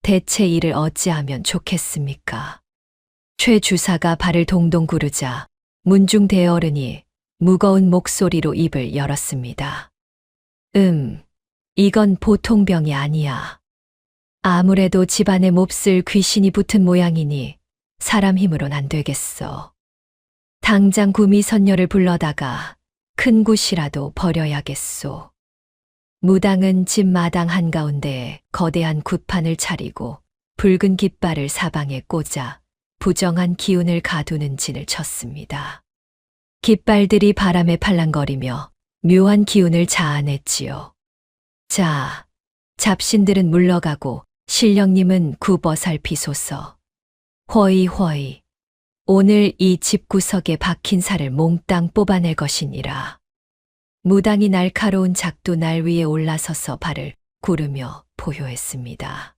A: 대체 이를 어찌하면 좋겠습니까? 최 주사가 발을 동동 구르자 문중 대어른이 무거운 목소리로 입을 열었습니다. 이건 보통 병이 아니야. 아무래도 집안에 몹쓸 귀신이 붙은 모양이니 사람 힘으론 안 되겠어. 당장 구미선녀를 불러다가 큰 굿이라도 버려야겠소. 무당은 집 마당 한가운데에 거대한 굿판을 차리고 붉은 깃발을 사방에 꽂아 부정한 기운을 가두는 진을 쳤습니다. 깃발들이 바람에 팔랑거리며 묘한 기운을 자아냈지요. 자, 잡신들은 물러가고 신령님은 굽어살피소서. 허이, 오늘 이 집구석에 박힌 살을 몽땅 뽑아낼 것이니라. 무당이 날카로운 작두날 위에 올라서서 발을 구르며 포효했습니다.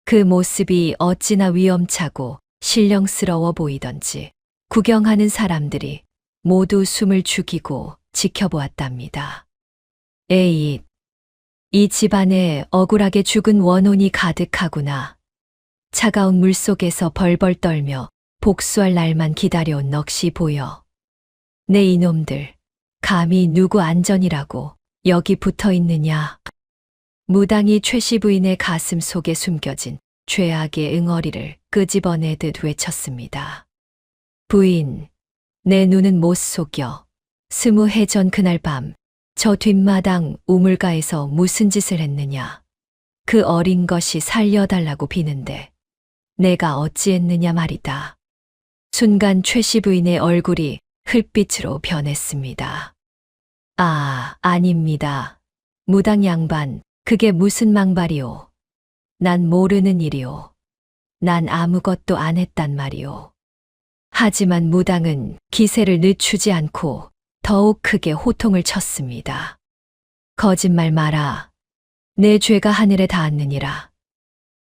A: 그 모습이 어찌나 위험차고 신령스러워 보이던지 구경하는 사람들이 모두 숨을 죽이고 지켜보았답니다. 에잇, 이 집안에 억울하게 죽은 원혼이 가득하구나. 차가운 물속에서 벌벌 떨며 복수할 날만 기다려온 넋이 보여. 내 이놈들, 감히 누구 안전이라고 여기 붙어 있느냐. 무당이 최씨 부인의 가슴 속에 숨겨진 죄악의 응어리를 끄집어내듯 외쳤습니다. 부인, 내 눈은 못 속여. 20해 전 그날 밤 저 뒷마당 우물가에서 무슨 짓을 했느냐. 그 어린 것이 살려달라고 비는데 내가 어찌했느냐 말이다. 순간 최씨 부인의 얼굴이 흙빛으로 변했습니다. 아닙니다. 무당 양반, 그게 무슨 망발이오. 난 모르는 일이오. 난 아무것도 안 했단 말이오. 하지만 무당은 기세를 늦추지 않고 더욱 크게 호통을 쳤습니다. 거짓말 마라. 내 죄가 하늘에 닿았느니라.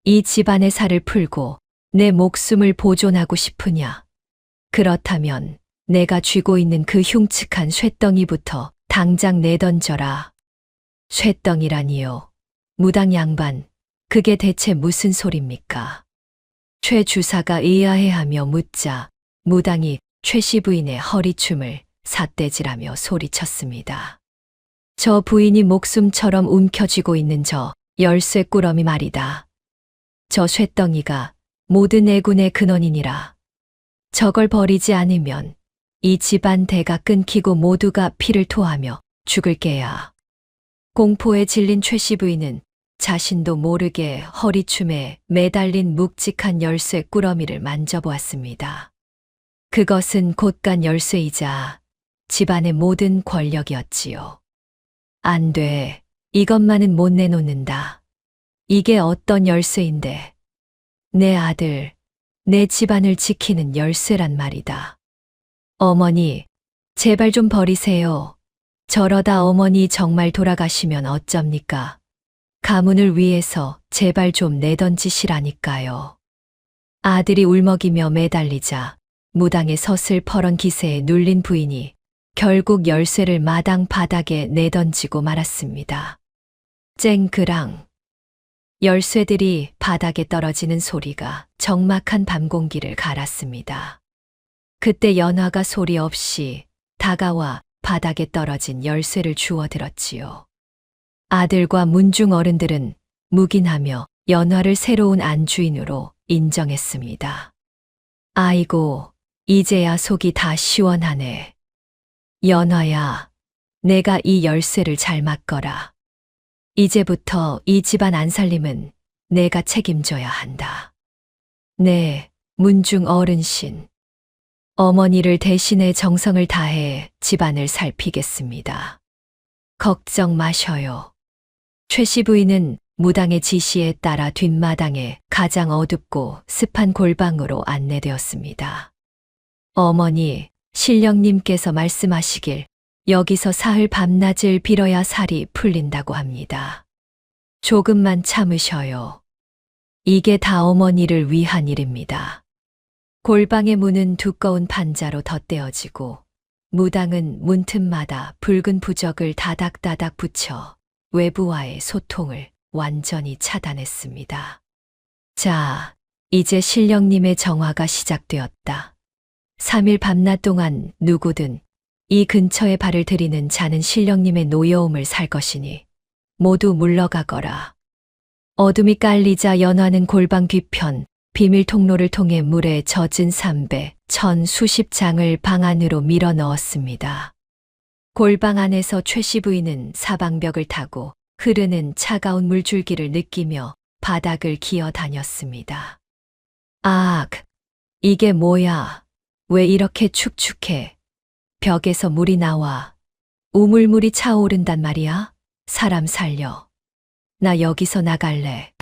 A: 이 집안의 살을 풀고 내 목숨을 보존하고 싶으냐. 그렇다면 내가 쥐고 있는 그 흉측한 쇠덩이부터 당장 내던져라. 쇠덩이라니요. 무당 양반, 그게 대체 무슨 소립니까? 최 주사가 의아해하며 묻자 무당이 최씨 부인의 허리춤을 삿대질하며 소리쳤습니다. 저 부인이 목숨처럼 움켜쥐고 있는 저 열쇠 꾸러미 말이다. 저 쇠덩이가 모든 애군의 근원이니라. 저걸 버리지 않으면 이 집안 대가 끊기고 모두가 피를 토하며 죽을 게야. 공포에 질린 최씨 부인은 자신도 모르게 허리춤에 매달린 묵직한 열쇠 꾸러미를 만져보았습니다. 그것은 곳간 열쇠이자 집안의 모든 권력이었지요. 안 돼. 이것만은 못 내놓는다. 이게 어떤 열쇠인데. 내 아들, 내 집안을 지키는 열쇠란 말이다. 어머니, 제발 좀 버리세요. 저러다 어머니 정말 돌아가시면 어쩝니까? 가문을 위해서 제발 좀 내던지시라니까요. 아들이 울먹이며 매달리자 무당의 서슬퍼런 기세에 눌린 부인이 결국 열쇠를 마당 바닥에 내던지고 말았습니다. 쨍그랑. 열쇠들이 바닥에 떨어지는 소리가 적막한 밤 공기를 갈았습니다. 그때 연화가 소리 없이 다가와 바닥에 떨어진 열쇠를 주워들었지요. 아들과 문중 어른들은 묵인하며 연화를 새로운 안주인으로 인정했습니다. 아이고, 이제야 속이 다 시원하네. 연화야, 내가 이 열쇠를 잘 맡거라. 이제부터 이 집안 안살림은 내가 책임져야 한다. 네, 문중 어른신. 어머니를 대신해 정성을 다해 집안을 살피겠습니다. 걱정 마셔요. 최씨 부인은 무당의 지시에 따라 뒷마당에 가장 어둡고 습한 골방으로 안내되었습니다. 어머니, 신령님께서 말씀하시길 여기서 사흘 밤낮을 빌어야 살이 풀린다고 합니다. 조금만 참으셔요. 이게 다 어머니를 위한 일입니다. 골방의 문은 두꺼운 판자로 덧대어지고 무당은 문틈마다 붉은 부적을 다닥다닥 붙여 외부와의 소통을 완전히 차단했습니다. 자, 이제 신령님의 정화가 시작되었다. 3일 밤낮 동안 누구든 이 근처에 발을 들이는 자는 신령님의 노여움을 살 것이니 모두 물러가거라. 어둠이 깔리자 연화는 골방 뒤편 비밀 통로를 통해 물에 젖은 삼배, 천 수십 장을 방 안으로 밀어 넣었습니다. 골방 안에서 최씨 부인은 사방벽을 타고 흐르는 차가운 물줄기를 느끼며 바닥을 기어 다녔습니다. 아, 이게 뭐야? 왜 이렇게 축축해? 벽에서 물이 나와. 우물물이 차오른단 말이야? 사람 살려. 나 여기서 나갈래.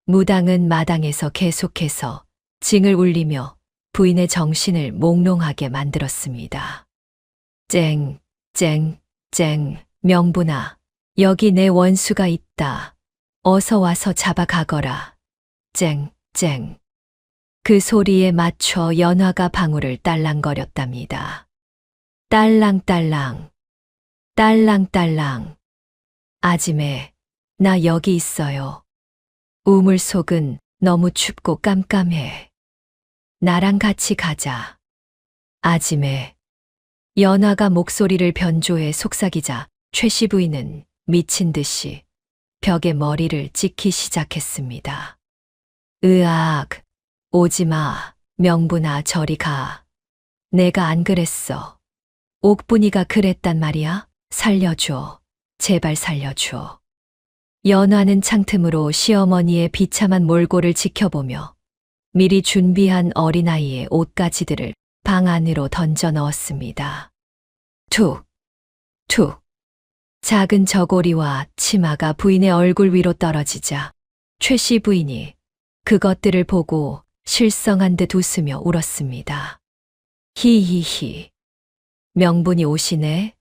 A: 무당은 마당에서 계속해서 징을 울리며 부인의 정신을 몽롱하게 만들었습니다. 쨍, 쨍, 쨍, 명분아. 여기 내 원수가 있다. 어서 와서 잡아가거라. 쨍, 쨍. 그 소리에 맞춰 연화가 방울을 딸랑거렸답니다. 딸랑딸랑, 딸랑딸랑. 아지매, 나 여기 있어요. 우물 속은 너무 춥고 깜깜해. 나랑 같이 가자. 아지매. 연화가 목소리를 변조해 속삭이자 최씨 부인은 미친 듯이 벽에 머리를 찍기 시작했습니다. 으악, 오지마, 명분아 저리 가. 내가 안 그랬어. 옥분이가 그랬단 말이야? 살려줘. 제발 살려줘. 연화는 창틈으로 시어머니의 비참한 몰골을 지켜보며 미리 준비한 어린아이의 옷가지들을 방 안으로 던져 넣었습니다. 툭, 툭. 작은 저고리와 치마가 부인의 얼굴 위로 떨어지자 최씨 부인이 그것들을 보고 실성한 듯 웃으며 울었습니다. 히히히. 명분이 오시네?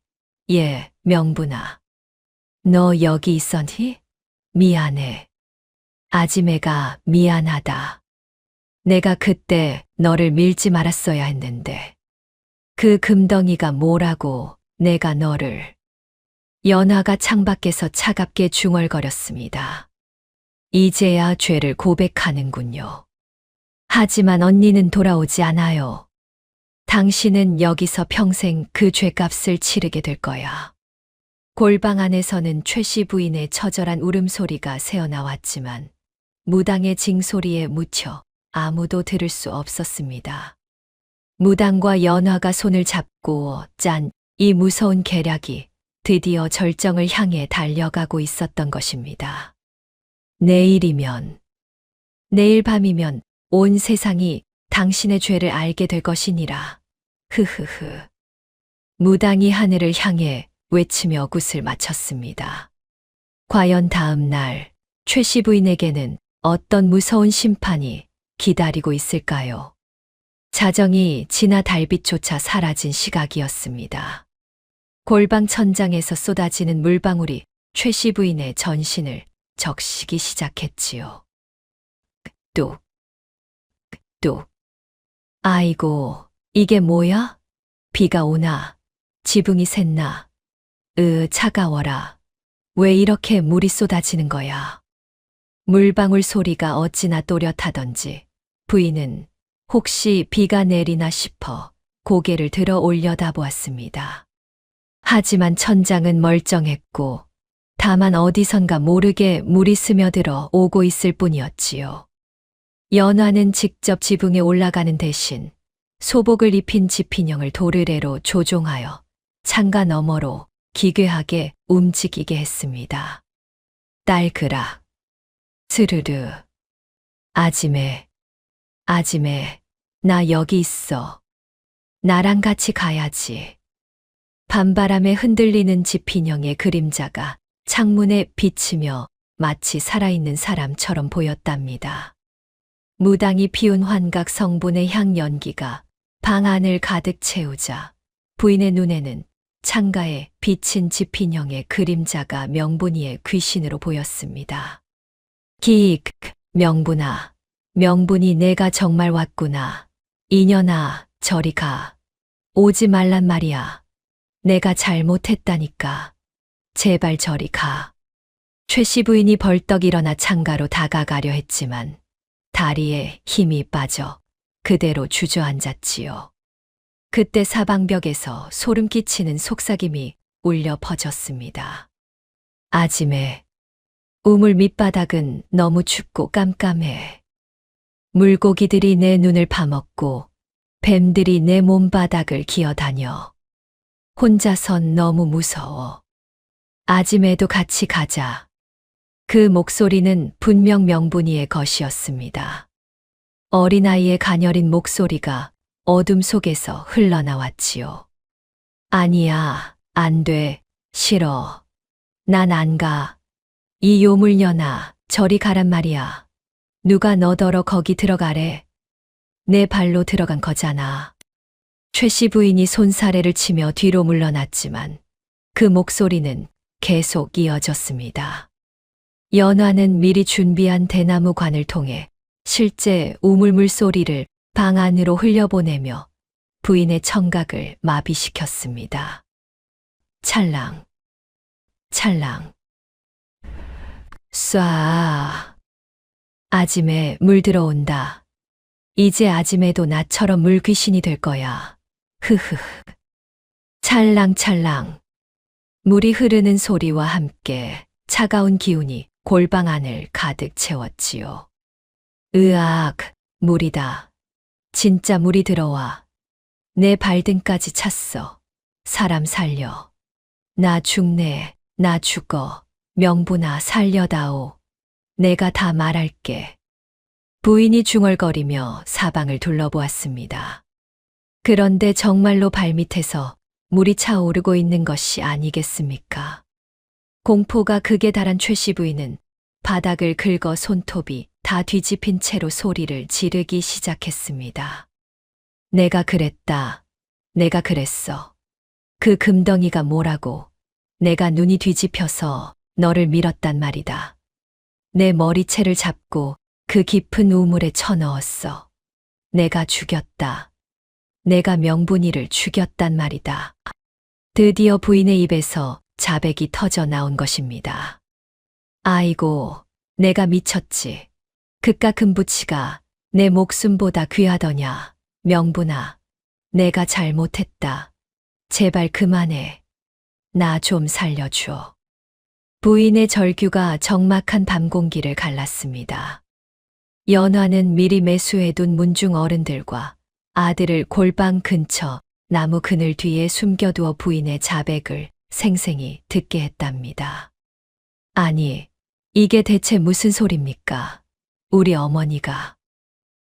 A: 예, 명분아. 너 여기 있었니? 미안해. 아지매가 미안하다. 내가 그때 너를 밀지 말았어야 했는데. 그 금덩이가 뭐라고 내가 너를. 연화가 창밖에서 차갑게 중얼거렸습니다. 이제야 죄를 고백하는군요. 하지만 언니는 돌아오지 않아요. 당신은 여기서 평생 그 죄값을 치르게 될 거야. 골방 안에서는 최씨 부인의 처절한 울음소리가 새어나왔지만 무당의 징소리에 묻혀 아무도 들을 수 없었습니다. 무당과 연화가 손을 잡고 짠 이 무서운 계략이 드디어 절정을 향해 달려가고 있었던 것입니다. 내일이면, 내일 밤이면 온 세상이 당신의 죄를 알게 될 것이니라. 흐흐흐. 무당이 하늘을 향해 외치며 굿을 마쳤습니다. 과연 다음 날 최씨 부인에게는 어떤 무서운 심판이 기다리고 있을까요? 자정이 지나 달빛조차 사라진 시각이었습니다. 골방 천장에서 쏟아지는 물방울이 최씨 부인의 전신을 적시기 시작했지요. 뚝, 뚝. 아이고, 이게 뭐야? 비가 오나? 지붕이 샜나? 차가워라. 왜 이렇게 물이 쏟아지는 거야? 물방울 소리가 어찌나 또렷하던지 부인은 혹시 비가 내리나 싶어 고개를 들어 올려다보았습니다. 하지만 천장은 멀쩡했고 다만 어디선가 모르게 물이 스며들어 오고 있을 뿐이었지요. 연화는 직접 지붕에 올라가는 대신 소복을 입힌 집인형을 도르래로 조종하여 창가 너머로 기괴하게 움직이게 했습니다. 딸그락, 스르르, 아지매, 아지매, 나 여기 있어. 나랑 같이 가야지. 밤바람에 흔들리는 집인형의 그림자가 창문에 비치며 마치 살아있는 사람처럼 보였답니다. 무당이 피운 환각 성분의 향 연기가 방 안을 가득 채우자 부인의 눈에는 창가에 비친 집인형의 그림자가 명분이의 귀신으로 보였습니다. 기익, 명분아, 명분이 내가 정말 왔구나. 이년아, 저리 가. 오지 말란 말이야. 내가 잘못했다니까. 제발 저리 가. 최씨 부인이 벌떡 일어나 창가로 다가가려 했지만 다리에 힘이 빠져 그대로 주저앉았지요. 그때 사방벽에서 소름 끼치는 속삭임이 울려 퍼졌습니다. 아지매, 우물 밑바닥은 너무 춥고 깜깜해. 물고기들이 내 눈을 파먹고 뱀들이 내 몸바닥을 기어다녀. 혼자선 너무 무서워. 아지매도 같이 가자. 그 목소리는 분명 명분이의 것이었습니다. 어린아이의 가녀린 목소리가 어둠 속에서 흘러나왔지요. 아니야, 안 돼, 싫어. 난 안 가. 이 요물년아, 저리 가란 말이야. 누가 너더러 거기 들어가래. 내 발로 들어간 거잖아. 최씨 부인이 손사래를 치며 뒤로 물러났지만 그 목소리는 계속 이어졌습니다. 연화는 미리 준비한 대나무 관을 통해 실제 우물물 소리를 방 안으로 흘려보내며 부인의 청각을 마비시켰습니다. 찰랑, 찰랑, 쏴. 아지매 물 들어온다. 이제 아지매도 나처럼 물귀신이 될 거야. 흐흐흐. 찰랑찰랑. 물이 흐르는 소리와 함께 차가운 기운이 골방 안을 가득 채웠지요. 으악, 물이다. 진짜 물이 들어와. 내 발등까지 찼어. 사람 살려. 나 죽네. 나 죽어. 명분아 살려다오. 내가 다 말할게. 부인이 중얼거리며 사방을 둘러보았습니다. 그런데 정말로 발밑에서 물이 차오르고 있는 것이 아니겠습니까? 공포가 극에 달한 최씨 부인은 바닥을 긁어 손톱이 다 뒤집힌 채로 소리를 지르기 시작했습니다. 내가 그랬다. 내가 그랬어. 그 금덩이가 뭐라고. 내가 눈이 뒤집혀서 너를 밀었단 말이다. 내 머리채를 잡고 그 깊은 우물에 쳐넣었어. 내가 죽였다. 내가 명분이를 죽였단 말이다. 드디어 부인의 입에서 자백이 터져 나온 것입니다. 아이고, 내가 미쳤지. 그깟 금부치가 내 목숨보다 귀하더냐. 명분아, 내가 잘못했다. 제발 그만해. 나 좀 살려줘. 부인의 절규가 적막한 밤 공기를 갈랐습니다. 연화는 미리 매수해둔 문중 어른들과 아들을 골방 근처 나무 그늘 뒤에 숨겨두어 부인의 자백을 생생히 듣게 했답니다. 아니, 이게 대체 무슨 소립니까? 우리 어머니가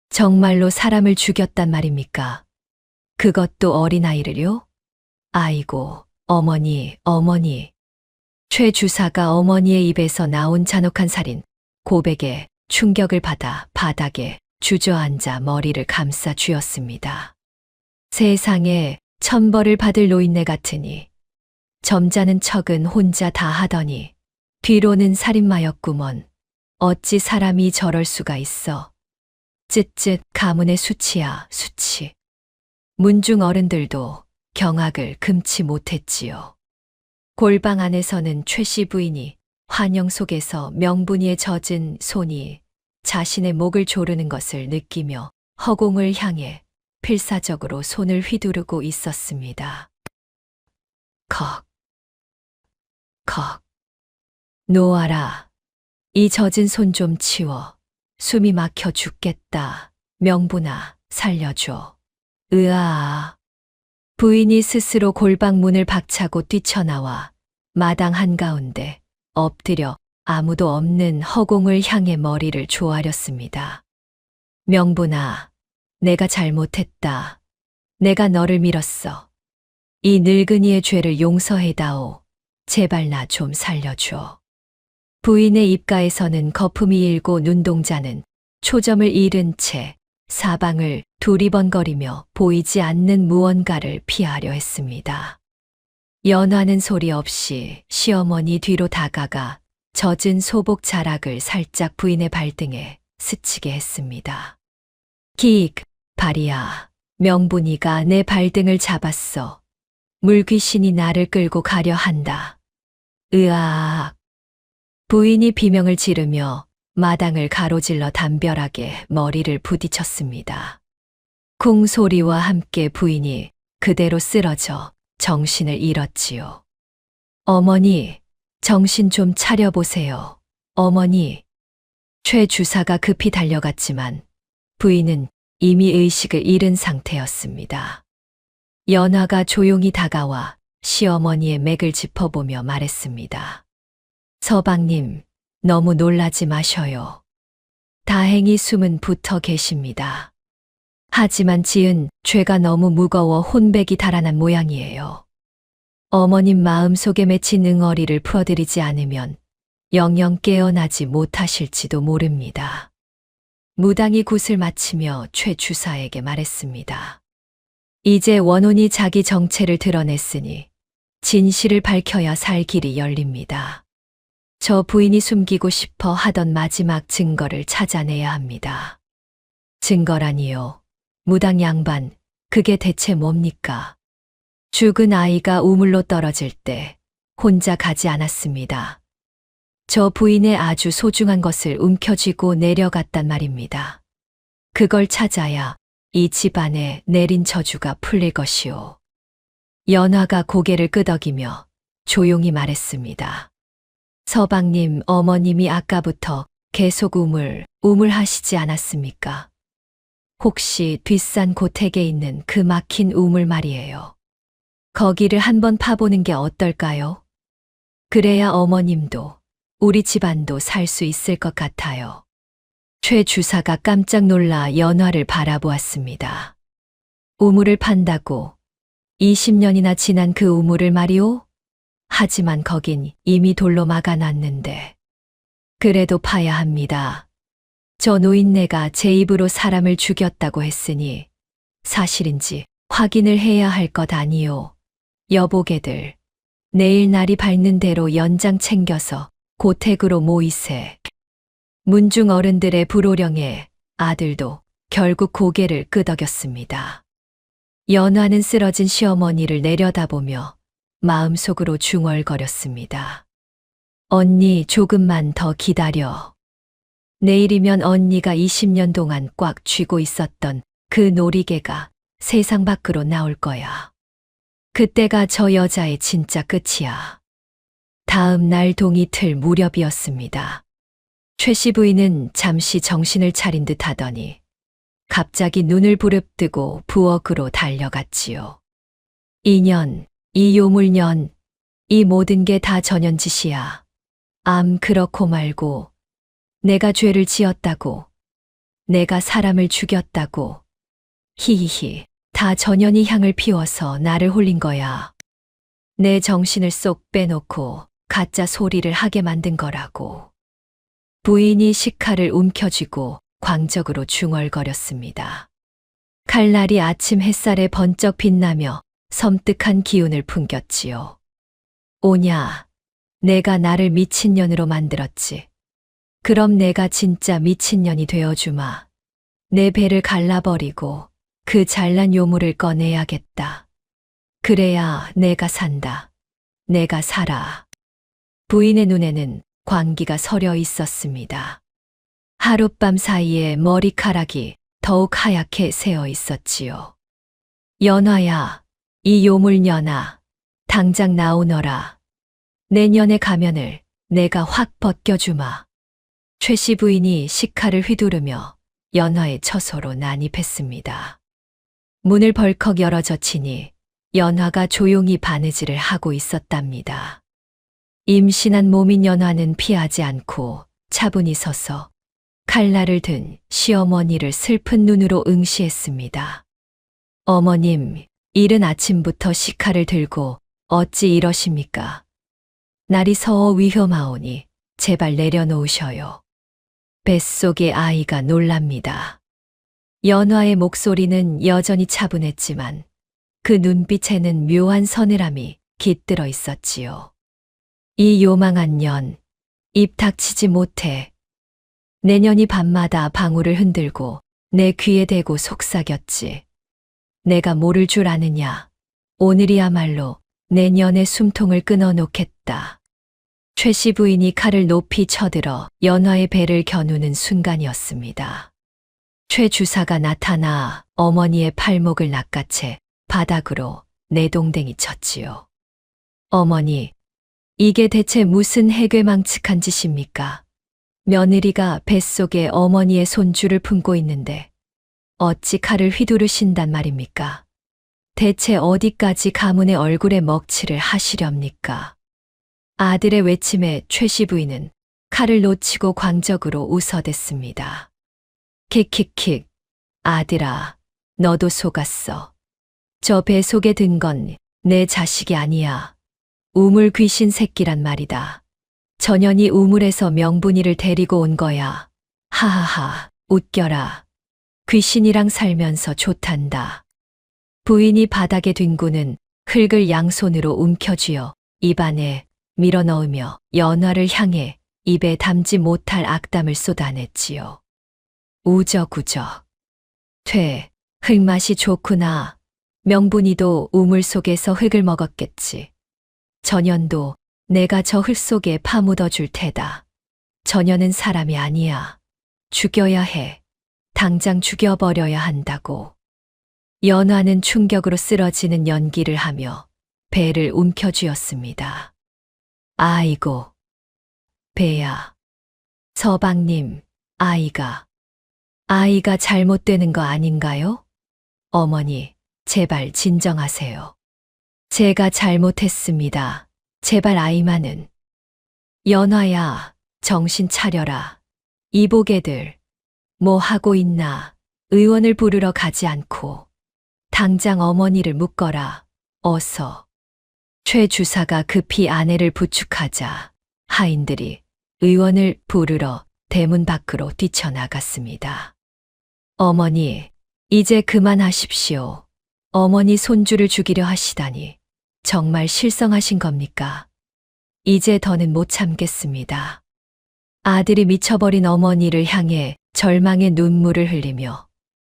A: 정말로 사람을 죽였단 말입니까? 그것도 어린아이를요? 아이고, 어머니. 최 주사가 어머니의 입에서 나온 잔혹한 살인, 고백에 충격을 받아 바닥에 주저앉아 머리를 감싸 쥐었습니다. 세상에 천벌을 받을 노인네 같으니 점잖은 척은 혼자 다 하더니 뒤로는 살인마였구먼. 어찌 사람이 저럴 수가 있어. 쯧쯧 가문의 수치야, 수치. 문중 어른들도 경악을 금치 못했지요. 골방 안에서는 최씨 부인이 환영 속에서 명분이에 젖은 손이 자신의 목을 조르는 것을 느끼며 허공을 향해 필사적으로 손을 휘두르고 있었습니다. 컥, 컥. 놓아라. 이 젖은 손 좀 치워. 숨이 막혀 죽겠다. 명분아, 살려줘. 으아. 부인이 스스로 골방 문을 박차고 뛰쳐나와 마당 한가운데 엎드려 아무도 없는 허공을 향해 머리를 조아렸습니다. 명분아, 내가 잘못했다. 내가 너를 밀었어. 이 늙은이의 죄를 용서해다오. 제발 나 좀 살려줘. 부인의 입가에서는 거품이 일고 눈동자는 초점을 잃은 채 사방을 두리번거리며 보이지 않는 무언가를 피하려 했습니다. 연화는 소리 없이 시어머니 뒤로 다가가 젖은 소복 자락을 살짝 부인의 발등에 스치게 했습니다. 킥, 발이야. 명분이가 내 발등을 잡았어. 물귀신이 나를 끌고 가려 한다. 으악. 부인이 비명을 지르며 마당을 가로질러 담벼락에 머리를 부딪혔습니다. 쿵 소리와 함께 부인이 그대로 쓰러져 정신을 잃었지요. 어머니, 정신 좀 차려보세요. 어머니. 최 주사가 급히 달려갔지만 부인은 이미 의식을 잃은 상태였습니다. 연화가 조용히 다가와 시어머니의 맥을 짚어보며 말했습니다. 서방님, 너무 놀라지 마셔요. 다행히 숨은 붙어 계십니다. 하지만 지은 죄가 너무 무거워 혼백이 달아난 모양이에요. 어머님 마음속에 맺힌 응어리를 풀어드리지 않으면 영영 깨어나지 못하실지도 모릅니다. 무당이 굿을 마치며 최 주사에게 말했습니다. 이제 원혼이 자기 정체를 드러냈으니 진실을 밝혀야 살 길이 열립니다. 저 부인이 숨기고 싶어 하던 마지막 증거를 찾아내야 합니다. 증거라니요. 무당 양반, 그게 대체 뭡니까? 죽은 아이가 우물로 떨어질 때 혼자 가지 않았습니다. 저 부인의 아주 소중한 것을 움켜쥐고 내려갔단 말입니다. 그걸 찾아야 이 집안에 내린 저주가 풀릴 것이오. 연화가 고개를 끄덕이며 조용히 말했습니다. 서방님, 어머님이 아까부터 계속 우물하시지 않았습니까? 혹시 뒷산 고택에 있는 그 막힌 우물 말이에요. 거기를 한번 파보는 게 어떨까요? 그래야 어머님도 우리 집안도 살 수 있을 것 같아요. 최 주사가 깜짝 놀라 연화를 바라보았습니다. 우물을 판다고 20년이나 지난 그 우물을 말이오? 하지만 거긴 이미 돌로 막아놨는데. 그래도 파야 합니다. 저 노인네가 제 입으로 사람을 죽였다고 했으니 사실인지 확인을 해야 할 것 아니오. 여보게들, 내일 날이 밝는 대로 연장 챙겨서 고택으로 모이세. 문중 어른들의 불호령에 아들도 결국 고개를 끄덕였습니다. 연화는 쓰러진 시어머니를 내려다보며 마음속으로 중얼거렸습니다. 언니, 조금만 더 기다려. 내일이면 언니가 20년 동안 꽉 쥐고 있었던 그 놀이개가 세상 밖으로 나올 거야. 그때가 저 여자의 진짜 끝이야. 다음 날 동이틀 무렵이었습니다. 최 씨 부인은 잠시 정신을 차린 듯 하더니 갑자기 눈을 부릅뜨고 부엌으로 달려갔지요. 이년, 이 요물년, 이 모든 게 다 전연짓이야. 그렇고 말고, 내가 죄를 지었다고, 내가 사람을 죽였다고, 히히히, 다 전연이 향을 피워서 나를 홀린 거야. 내 정신을 쏙 빼놓고 가짜 소리를 하게 만든 거라고. 부인이 식칼을 움켜쥐고 광적으로 중얼거렸습니다. 칼날이 아침 햇살에 번쩍 빛나며 섬뜩한 기운을 풍겼지요. 오냐, 내가 나를 미친년으로 만들었지. 그럼 내가 진짜 미친년이 되어주마. 내 배를 갈라버리고 그 잘난 요물을 꺼내야겠다. 그래야 내가 산다. 내가 살아. 부인의 눈에는 광기가 서려 있었습니다. 하룻밤 사이에 머리카락이 더욱 하얗게 새어 있었지요. 연화야, 이 요물년아, 당장 나오너라. 내년의 가면을 내가 확 벗겨주마. 최 씨 부인이 식칼을 휘두르며 연화의 처소로 난입했습니다. 문을 벌컥 열어젖히니 연화가 조용히 바느질을 하고 있었답니다. 임신한 몸인 연화는 피하지 않고 차분히 서서 칼날을 든 시어머니를 슬픈 눈으로 응시했습니다. 어머님, 이른 아침부터 식칼을 들고 어찌 이러십니까? 날이 서어 위험하오니 제발 내려놓으셔요. 뱃속의 아이가 놀랍니다. 연화의 목소리는 여전히 차분했지만 그 눈빛에는 묘한 서늘함이 깃들어 있었지요. 이 요망한 년, 입 닥치지 못해. 내년이 밤마다 방울을 흔들고 내 귀에 대고 속삭였지. 내가 모를 줄 아느냐. 오늘이야말로 내년의 숨통을 끊어놓겠다. 최 씨 부인이 칼을 높이 쳐들어 연화의 배를 겨누는 순간이었습니다. 최 주사가 나타나 어머니의 팔목을 낚아채 바닥으로 내동댕이 쳤지요. 어머니, 이게 대체 무슨 해괴망측한 짓입니까? 며느리가 뱃속에 어머니의 손주를 품고 있는데 어찌 칼을 휘두르신단 말입니까? 대체 어디까지 가문의 얼굴에 먹칠을 하시렵니까? 아들의 외침에 최 씨 부인은 칼을 놓치고 광적으로 웃어댔습니다. 킥킥킥, 아들아, 너도 속았어. 저 배 속에 든 건 내 자식이 아니야. 우물 귀신 새끼란 말이다. 전연이 우물에서 명분이를 데리고 온 거야. 하하하, 웃겨라. 귀신이랑 살면서 좋단다. 부인이 바닥에 뒹구는 흙을 양손으로 움켜쥐어 입안에 밀어넣으며 연화를 향해 입에 담지 못할 악담을 쏟아냈지요. 우적우적. 흙맛이 좋구나. 명분이도 우물 속에서 흙을 먹었겠지. 전연도 내가 저 흙 속에 파묻어 줄 테다. 전연은 사람이 아니야. 죽여야 해. 당장 죽여버려야 한다고. 연화는 충격으로 쓰러지는 연기를 하며 배를 움켜쥐었습니다. 아이고, 배야. 서방님, 아이가 잘못되는 거 아닌가요? 어머니, 제발 진정하세요. 제가 잘못했습니다. 제발 아이만은. 연화야, 정신 차려라. 이보게들, 뭐 하고 있나? 의원을 부르러 가지 않고 당장 어머니를 묶어라. 어서. 최 주사가 급히 아내를 부축하자 하인들이 의원을 부르러 대문 밖으로 뛰쳐나갔습니다. 어머니, 이제 그만하십시오. 어머니 손주를 죽이려 하시다니 정말 실성하신 겁니까? 이제 더는 못 참겠습니다. 아들이 미쳐버린 어머니를 향해 절망의 눈물을 흘리며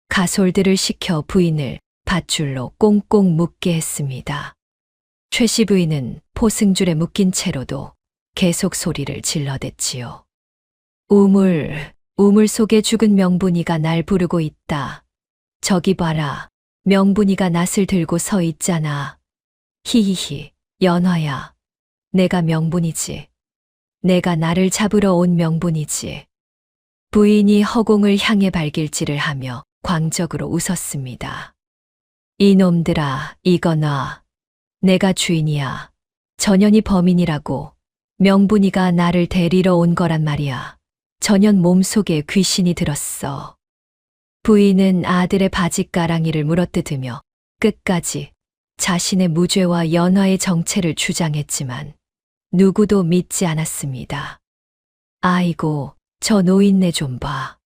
A: 가솔들을 시켜 부인을 밧줄로 꽁꽁 묶게 했습니다. 최 씨 부인은 포승줄에 묶인 채로도 계속 소리를 질러댔지요. 우물 속에 죽은 명분이가 날 부르고 있다. 저기 봐라. 명분이가 낫을 들고 서 있잖아. 히히히, 연화야. 내가 명분이지. 내가 나를 잡으러 온 명분이지. 부인이 허공을 향해 발길질을 하며 광적으로 웃었습니다. 이놈들아, 이거 놔. 내가 주인이야. 전현이 범인이라고. 명분이가 나를 데리러 온 거란 말이야. 전현 몸속에 귀신이 들었어. 부인은 아들의 바짓가랑이를 물어뜯으며 끝까지 자신의 무죄와 연화의 정체를 주장했지만 누구도 믿지 않았습니다. 아이고, 저 노인네 좀 봐.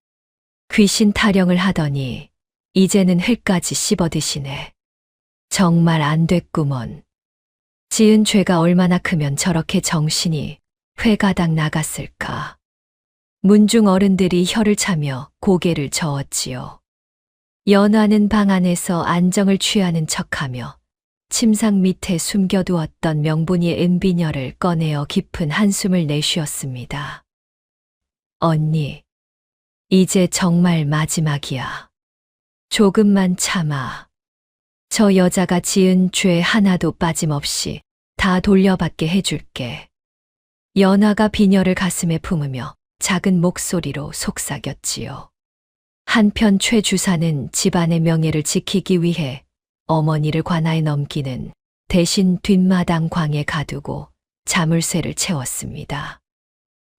A: 귀신 타령을 하더니 이제는 흙까지 씹어 드시네. 정말 안 됐구먼. 지은 죄가 얼마나 크면 저렇게 정신이 회가닥 나갔을까. 문중 어른들이 혀를 차며 고개를 저었지요. 연화는 방 안에서 안정을 취하는 척하며 침상 밑에 숨겨두었던 명분이의 은비녀를 꺼내어 깊은 한숨을 내쉬었습니다. 언니, 이제 정말 마지막이야. 조금만 참아. 저 여자가 지은 죄 하나도 빠짐없이 다 돌려받게 해줄게. 연화가 비녀를 가슴에 품으며 작은 목소리로 속삭였지요. 한편 최 주사는 집안의 명예를 지키기 위해 어머니를 관아에 넘기는 대신 뒷마당 광에 가두고 자물쇠를 채웠습니다.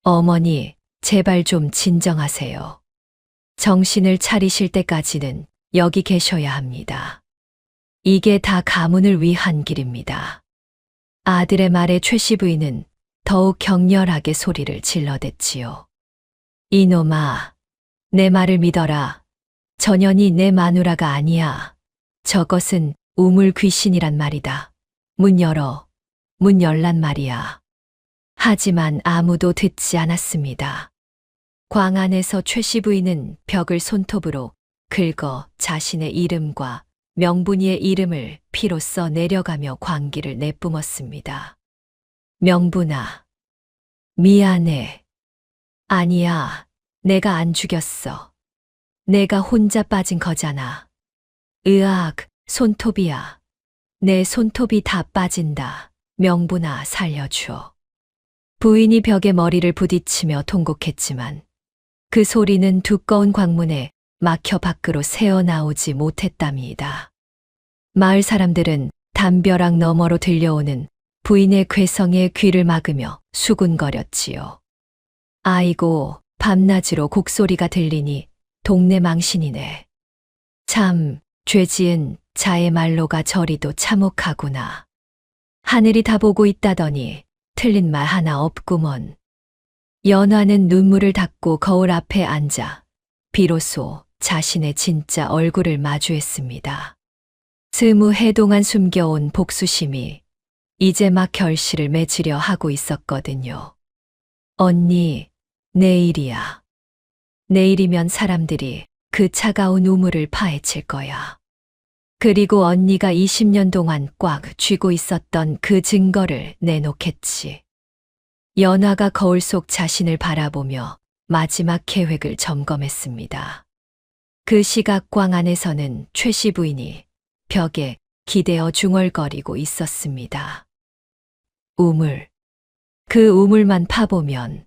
A: 어머니, 제발 좀 진정하세요. 정신을 차리실 때까지는 여기 계셔야 합니다. 이게 다 가문을 위한 길입니다. 아들의 말에 최씨 부인은 더욱 격렬하게 소리를 질러댔지요. 이놈아, 내 말을 믿어라. 전현이 내 마누라가 아니야. 저것은 우물 귀신이란 말이다. 문 열어. 문 열란 말이야. 하지만 아무도 듣지 않았습니다. 광 안에서 최씨 부인은 벽을 손톱으로 긁어 자신의 이름과 명분이의 이름을 피로 써 내려가며 광기를 내뿜었습니다. 명분아, 미안해. 아니야, 내가 안 죽였어. 내가 혼자 빠진 거잖아. 으악, 손톱이야. 내 손톱이 다 빠진다. 명분아, 살려줘. 부인이 벽에 머리를 부딪히며 통곡했지만 그 소리는 두꺼운 광문에 막혀 밖으로 새어나오지 못했답니다. 마을 사람들은 담벼락 너머로 들려오는 부인의 괴성에 귀를 막으며 수군거렸지요. 아이고, 밤낮으로 곡소리가 들리니 동네 망신이네. 참, 죄지은 자의 말로가 저리도 참혹하구나. 하늘이 다 보고 있다더니 틀린 말 하나 없구먼. 연화는 눈물을 닦고 거울 앞에 앉아 비로소 자신의 진짜 얼굴을 마주했습니다. 스무 해 동안 숨겨온 복수심이 이제 막 결실을 맺으려 하고 있었거든요. 언니, 내일이야. 내일이면 사람들이 그 차가운 우물을 파헤칠 거야. 그리고 언니가 20년 동안 꽉 쥐고 있었던 그 증거를 내놓겠지. 연화가 거울 속 자신을 바라보며 마지막 계획을 점검했습니다. 그 시각 광 안에서는 최씨 부인이 벽에 기대어 중얼거리고 있었습니다. 우물. 그 우물만 파보면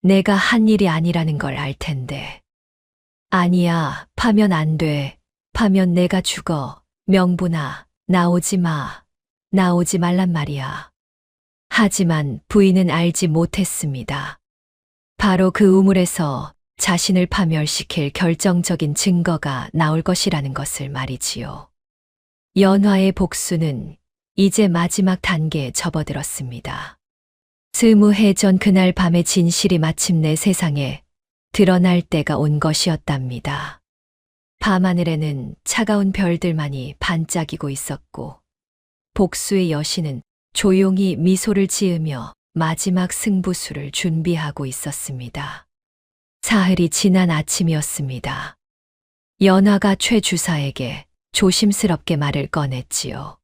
A: 내가 한 일이 아니라는 걸 알 텐데. 아니야, 파면 안 돼. 파면 내가 죽어. 명분아, 나오지 마. 나오지 말란 말이야. 하지만 부인은 알지 못했습니다. 바로 그 우물에서 자신을 파멸시킬 결정적인 증거가 나올 것이라는 것을 말이지요. 연화의 복수는 이제 마지막 단계에 접어들었습니다. 20해 전 그날 밤의 진실이 마침내 세상에 드러날 때가 온 것이었답니다. 밤하늘에는 차가운 별들만이 반짝이고 있었고 복수의 여신은 조용히 미소를 지으며 마지막 승부수를 준비하고 있었습니다. 사흘이 지난 아침이었습니다. 연화가 최 주사에게 조심스럽게 말을 꺼냈지요.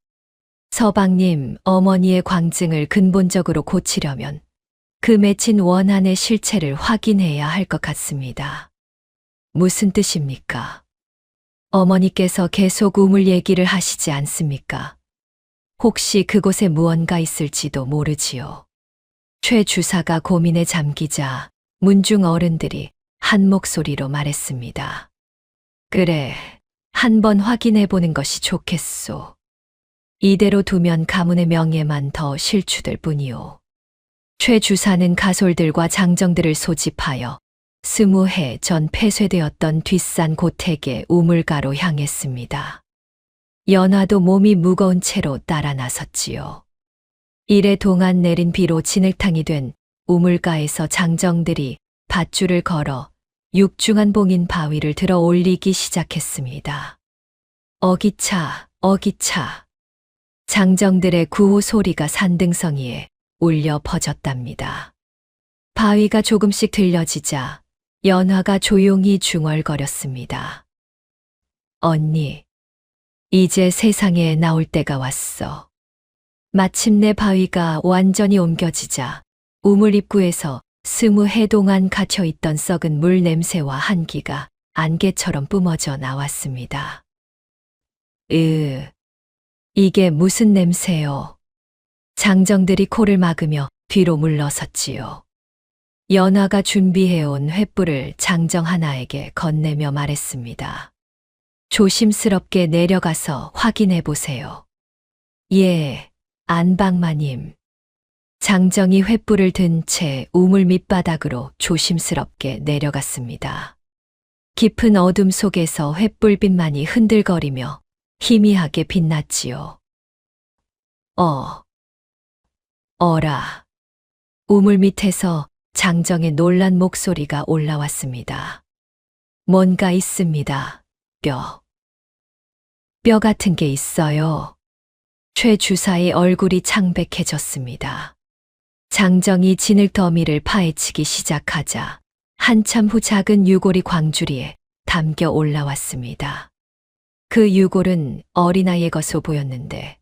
A: 서방님, 어머니의 광증을 근본적으로 고치려면 그 맺힌 원한의 실체를 확인해야 할 것 같습니다. 무슨 뜻입니까? 어머니께서 계속 우물 얘기를 하시지 않습니까? 혹시 그곳에 무언가 있을지도 모르지요. 최 주사가 고민에 잠기자 문중 어른들이 한 목소리로 말했습니다. 그래, 한번 확인해 보는 것이 좋겠소. 이대로 두면 가문의 명예만 더 실추될 뿐이오. 최 주사는 가솔들과 장정들을 소집하여 20해 전 폐쇄되었던 뒷산 고택의 우물가로 향했습니다. 연화도 몸이 무거운 채로 따라 나섰지요. 이래 동안 내린 비로 진흙탕이 된 우물가에서 장정들이 밧줄을 걸어 육중한 봉인 바위를 들어 올리기 시작했습니다. 어기차, 어기차. 장정들의 구호 소리가 산등성이에 울려 퍼졌답니다. 바위가 조금씩 들려지자 연화가 조용히 중얼거렸습니다. 언니, 이제 세상에 나올 때가 왔어. 마침내 바위가 완전히 옮겨지자 우물 입구에서 20해 동안 갇혀있던 썩은 물 냄새와 한기가 안개처럼 뿜어져 나왔습니다. 이게 무슨 냄새요? 장정들이 코를 막으며 뒤로 물러섰지요. 연화가 준비해온 횃불을 장정 하나에게 건네며 말했습니다. 조심스럽게 내려가서 확인해 보세요. 예, 안방마님. 장정이 횃불을 든 채 우물 밑바닥으로 조심스럽게 내려갔습니다. 깊은 어둠 속에서 횃불빛만이 흔들거리며 희미하게 빛났지요. 어라. 우물 밑에서 장정의 놀란 목소리가 올라왔습니다. 뭔가 있습니다. 뼈 같은 게 있어요. 최 주사의 얼굴이 창백해졌습니다. 장정이 진흙 더미를 파헤치기 시작하자 한참 후 작은 유골이 광주리에 담겨 올라왔습니다. 그 유골은 어린아이의 것으로 보였는데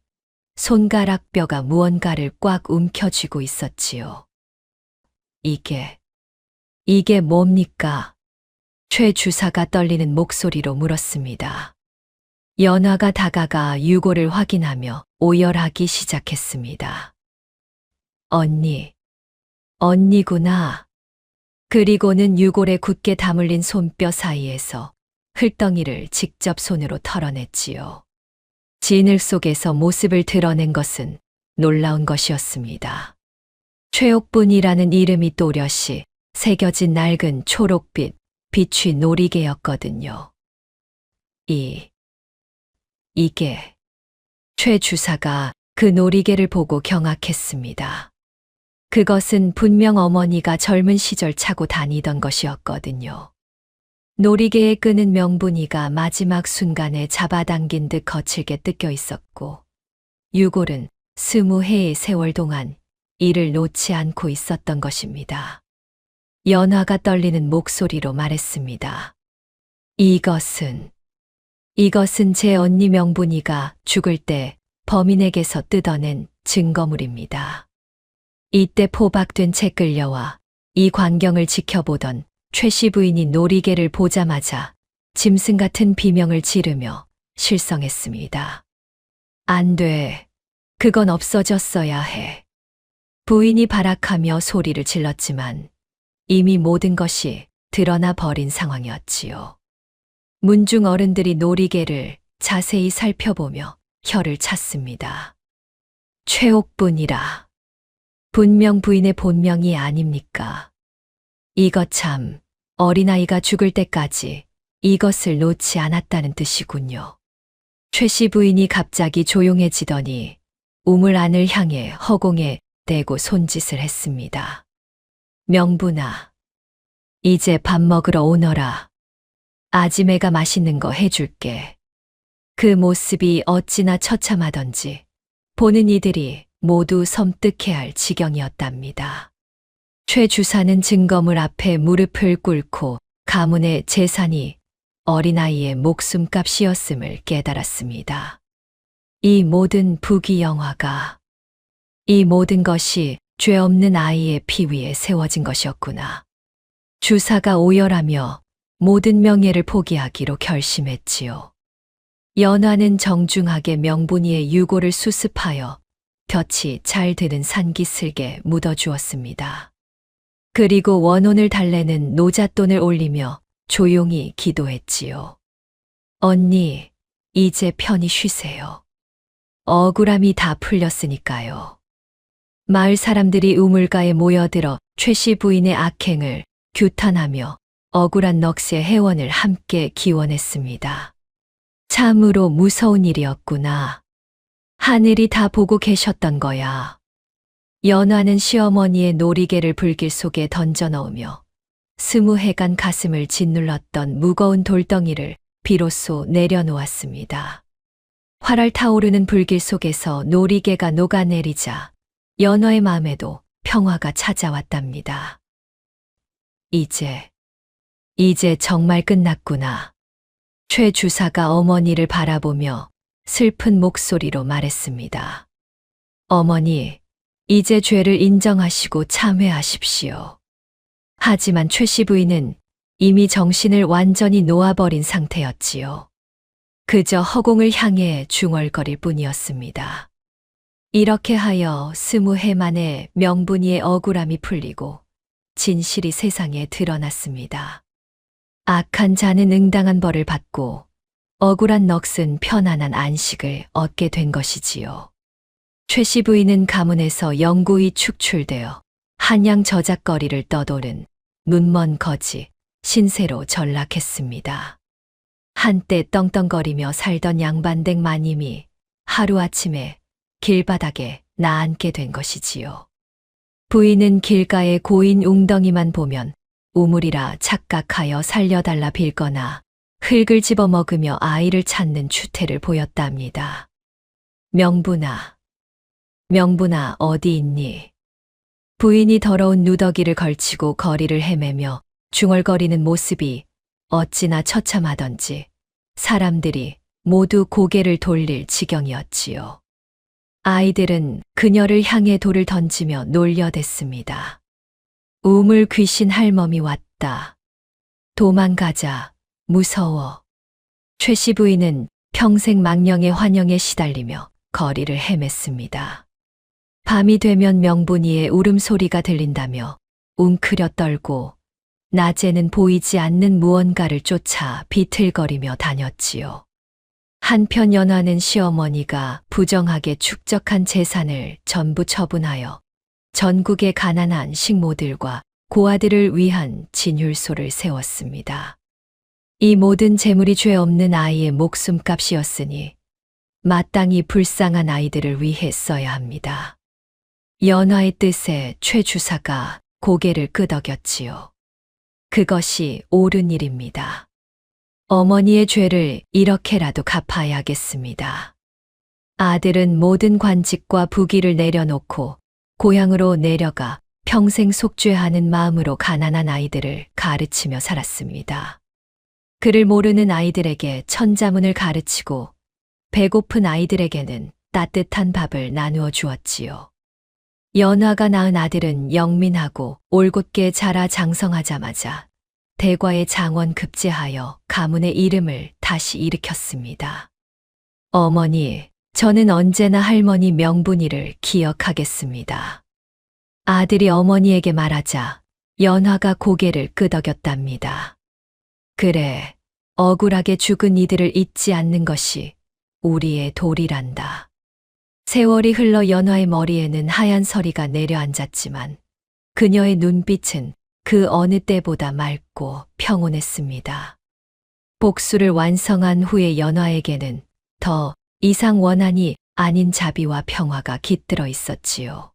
A: 손가락 뼈가 무언가를 꽉 움켜쥐고 있었지요. 이게 뭡니까? 최 주사가 떨리는 목소리로 물었습니다. 연화가 다가가 유골을 확인하며 오열하기 시작했습니다. 언니구나. 그리고는 유골에 굳게 다물린 손뼈 사이에서 흘덩이를 직접 손으로 털어냈지요. 진흙 속에서 모습을 드러낸 것은 놀라운 것이었습니다. 최옥분이라는 이름이 또렷이 새겨진 낡은 초록빛 비취 놀이개였거든요. 이게 최 주사가 그 놀이개를 보고 경악했습니다. 그것은 분명 어머니가 젊은 시절 차고 다니던 것이었거든요. 놀이개에 끄는 명분이가 마지막 순간에 잡아당긴 듯 거칠게 뜯겨 있었고, 유골은 20해의 세월 동안 이를 놓지 않고 있었던 것입니다. 연화가 떨리는 목소리로 말했습니다. 이것은 제 언니 명분이가 죽을 때 범인에게서 뜯어낸 증거물입니다. 이때 포박된 채 끌려와 이 광경을 지켜보던 최씨 부인이 놀이개를 보자마자 짐승 같은 비명을 지르며 실성했습니다. 안 돼. 그건 없어졌어야 해. 부인이 발악하며 소리를 질렀지만 이미 모든 것이 드러나 버린 상황이었지요. 문중 어른들이 놀이개를 자세히 살펴보며 혀를 찼습니다. 최옥분이라. 분명 부인의 본명이 아닙니까? 이것 참, 어린아이가 죽을 때까지 이것을 놓지 않았다는 뜻이군요. 최씨 부인이 갑자기 조용해지더니 우물 안을 향해 허공에 대고 손짓을 했습니다. 명분아, 이제 밥 먹으러 오너라. 아지매가 맛있는 거 해줄게. 그 모습이 어찌나 처참하던지 보는 이들이 모두 섬뜩해할 지경이었답니다. 최 주사는 증거물 앞에 무릎을 꿇고 가문의 재산이 어린아이의 목숨값이었음을 깨달았습니다. 이 모든 부귀영화가, 이 모든 것이 죄 없는 아이의 피 위에 세워진 것이었구나. 주사가 오열하며 모든 명예를 포기하기로 결심했지요. 연화는 정중하게 명분이의 유골을 수습하여 볕이 잘 드는 산기슭에 묻어주었습니다. 그리고 원혼을 달래는 노잣돈을 올리며 조용히 기도했지요. 언니, 이제 편히 쉬세요. 억울함이 다 풀렸으니까요. 마을 사람들이 우물가에 모여들어 최씨 부인의 악행을 규탄하며 억울한 넋의 해원을 함께 기원했습니다. 참으로 무서운 일이었구나. 하늘이 다 보고 계셨던 거야. 연화는 시어머니의 놀이개를 불길 속에 던져 넣으며 20해간 가슴을 짓눌렀던 무거운 돌덩이를 비로소 내려놓았습니다. 활활 타오르는 불길 속에서 놀이개가 녹아내리자 연화의 마음에도 평화가 찾아왔답니다. 이제 정말 끝났구나. 최 주사가 어머니를 바라보며 슬픈 목소리로 말했습니다. 어머니, 이제 죄를 인정하시고 참회하십시오. 하지만 최씨 부인은 이미 정신을 완전히 놓아버린 상태였지요. 그저 허공을 향해 중얼거릴 뿐이었습니다. 이렇게 하여 20해 만에 명분이의 억울함이 풀리고 진실이 세상에 드러났습니다. 악한 자는 응당한 벌을 받고 억울한 넋은 편안한 안식을 얻게 된 것이지요. 최씨 부인은 가문에서 영구히 축출되어 한양 저작거리를 떠도는 눈먼 거지, 신세로 전락했습니다. 한때 떵떵거리며 살던 양반댁 마님이 하루아침에 길바닥에 나앉게 된 것이지요. 부인은 길가의 고인 웅덩이만 보면 우물이라 착각하여 살려달라 빌거나 흙을 집어먹으며 아이를 찾는 추태를 보였답니다. 명분아 어디 있니? 부인이 더러운 누더기를 걸치고 거리를 헤매며 중얼거리는 모습이 어찌나 처참하던지 사람들이 모두 고개를 돌릴 지경이었지요. 아이들은 그녀를 향해 돌을 던지며 놀려댔습니다. 우물 귀신 할멈이 왔다. 도망가자. 무서워. 최씨 부인은 평생 망령의 환영에 시달리며 거리를 헤맸습니다. 밤이 되면 명분이의 울음소리가 들린다며 웅크려 떨고 낮에는 보이지 않는 무언가를 쫓아 비틀거리며 다녔지요. 한편 연화는 시어머니가 부정하게 축적한 재산을 전부 처분하여 전국의 가난한 식모들과 고아들을 위한 진율소를 세웠습니다. 이 모든 재물이 죄 없는 아이의 목숨값이었으니 마땅히 불쌍한 아이들을 위해 써야 합니다. 연화의 뜻에 최 주사가 고개를 끄덕였지요. 그것이 옳은 일입니다. 어머니의 죄를 이렇게라도 갚아야겠습니다. 아들은 모든 관직과 부귀를 내려놓고 고향으로 내려가 평생 속죄하는 마음으로 가난한 아이들을 가르치며 살았습니다. 그를 모르는 아이들에게 천자문을 가르치고 배고픈 아이들에게는 따뜻한 밥을 나누어 주었지요. 연화가 낳은 아들은 영민하고 올곧게 자라 장성하자마자 대과의 장원 급제하여 가문의 이름을 다시 일으켰습니다. 어머니, 저는 언제나 할머니 명분이를 기억하겠습니다. 아들이 어머니에게 말하자 연화가 고개를 끄덕였답니다. 그래, 억울하게 죽은 이들을 잊지 않는 것이 우리의 도리란다. 세월이 흘러 연화의 머리에는 하얀 서리가 내려앉았지만 그녀의 눈빛은 그 어느 때보다 맑고 평온했습니다. 복수를 완성한 후에 연화에게는 더 이상 원한이 아닌 자비와 평화가 깃들어 있었지요.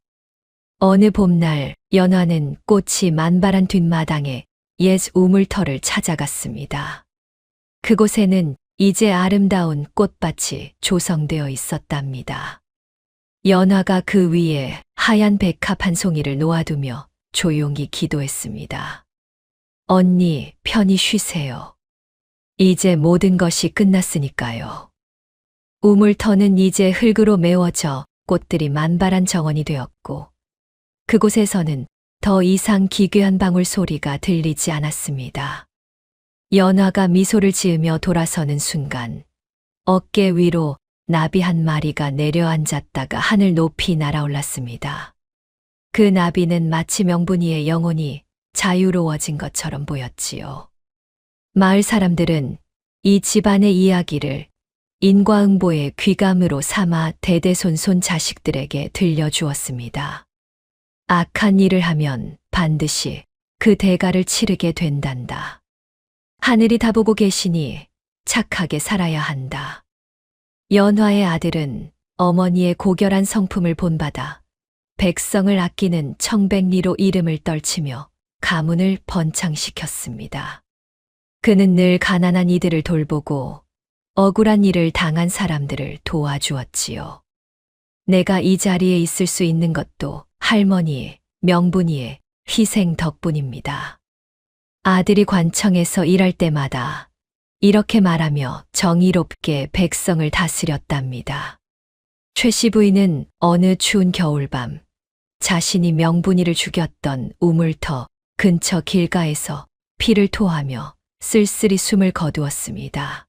A: 어느 봄날 연화는 꽃이 만발한 뒷마당에 옛 우물터를 찾아갔습니다. 그곳에는 이제 아름다운 꽃밭이 조성되어 있었답니다. 연화가 그 위에 하얀 백합 한 송이를 놓아두며 조용히 기도했습니다. 언니, 편히 쉬세요. 이제 모든 것이 끝났으니까요. 우물터는 이제 흙으로 메워져 꽃들이 만발한 정원이 되었고 그곳에서는 더 이상 기괴한 방울 소리가 들리지 않았습니다. 연화가 미소를 지으며 돌아서는 순간 어깨 위로 나비 한 마리가 내려앉았다가 하늘 높이 날아올랐습니다. 그 나비는 마치 명분이의 영혼이 자유로워진 것처럼 보였지요. 마을 사람들은 이 집안의 이야기를 인과응보의 귀감으로 삼아 대대손손 자식들에게 들려주었습니다. 악한 일을 하면 반드시 그 대가를 치르게 된단다. 하늘이 다 보고 계시니 착하게 살아야 한다. 연화의 아들은 어머니의 고결한 성품을 본받아 백성을 아끼는 청백리로 이름을 떨치며 가문을 번창시켰습니다. 그는 늘 가난한 이들을 돌보고 억울한 일을 당한 사람들을 도와주었지요. 내가 이 자리에 있을 수 있는 것도 할머니의, 명분이의 희생 덕분입니다. 아들이 관청에서 일할 때마다 이렇게 말하며 정의롭게 백성을 다스렸답니다. 최씨 부인은 어느 추운 겨울밤 자신이 명분이를 죽였던 우물터 근처 길가에서 피를 토하며 쓸쓸히 숨을 거두었습니다.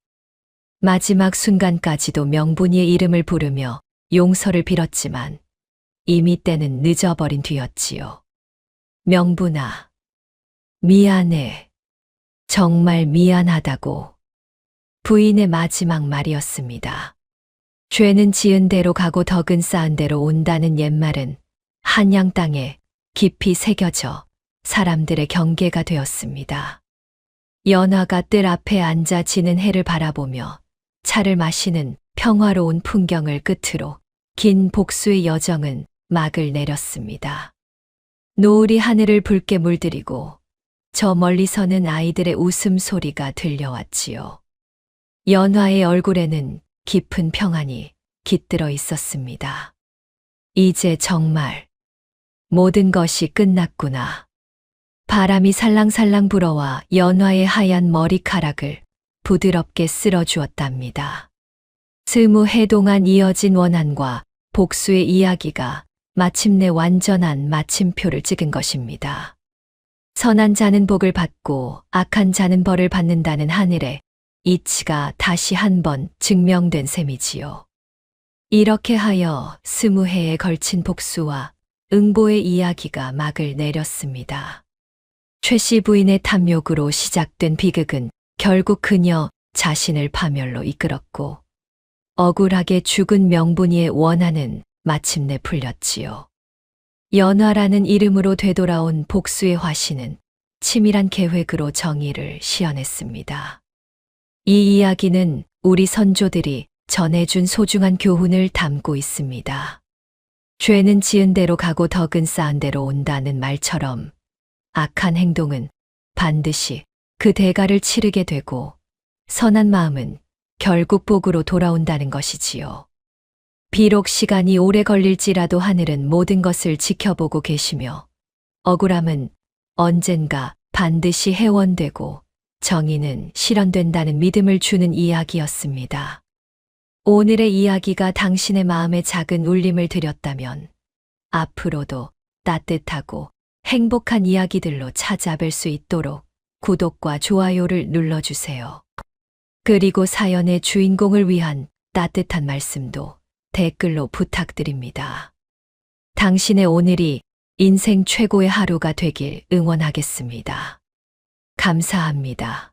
A: 마지막 순간까지도 명분이의 이름을 부르며 용서를 빌었지만 이미 때는 늦어버린 뒤였지요. 명분아, 미안해. 정말 미안하다고. 부인의 마지막 말이었습니다. 죄는 지은 대로 가고 덕은 쌓은 대로 온다는 옛말은 한양 땅에 깊이 새겨져 사람들의 경계가 되었습니다. 연화가 뜰 앞에 앉아 지는 해를 바라보며 차를 마시는 평화로운 풍경을 끝으로 긴 복수의 여정은 막을 내렸습니다. 노을이 하늘을 붉게 물들이고 저 멀리서는 아이들의 웃음소리가 들려왔지요. 연화의 얼굴에는 깊은 평안이 깃들어 있었습니다. 이제 정말 모든 것이 끝났구나. 바람이 살랑살랑 불어와 연화의 하얀 머리카락을 부드럽게 쓸어주었답니다. 20해 동안 이어진 원한과 복수의 이야기가 마침내 완전한 마침표를 찍은 것입니다. 선한 자는 복을 받고 악한 자는 벌을 받는다는 하늘의 이치가 다시 한번 증명된 셈이지요. 이렇게 하여 20해에 걸친 복수와 응보의 이야기가 막을 내렸습니다. 최씨 부인의 탐욕으로 시작된 비극은 결국 그녀 자신을 파멸로 이끌었고 억울하게 죽은 명분이의 원한은 마침내 풀렸지요. 연화라는 이름으로 되돌아온 복수의 화신은 치밀한 계획으로 정의를 시현했습니다. 이 이야기는 우리 선조들이 전해준 소중한 교훈을 담고 있습니다. 죄는 지은 대로 가고 덕은 쌓은 대로 온다는 말처럼 악한 행동은 반드시 그 대가를 치르게 되고 선한 마음은 결국 복으로 돌아온다는 것이지요. 비록 시간이 오래 걸릴지라도 하늘은 모든 것을 지켜보고 계시며 억울함은 언젠가 반드시 해원되고 정의는 실현된다는 믿음을 주는 이야기였습니다. 오늘의 이야기가 당신의 마음에 작은 울림을 드렸다면 앞으로도 따뜻하고 행복한 이야기들로 찾아뵐 수 있도록 구독과 좋아요를 눌러주세요. 그리고 사연의 주인공을 위한 따뜻한 말씀도 댓글로 부탁드립니다. 당신의 오늘이 인생 최고의 하루가 되길 응원하겠습니다. 감사합니다.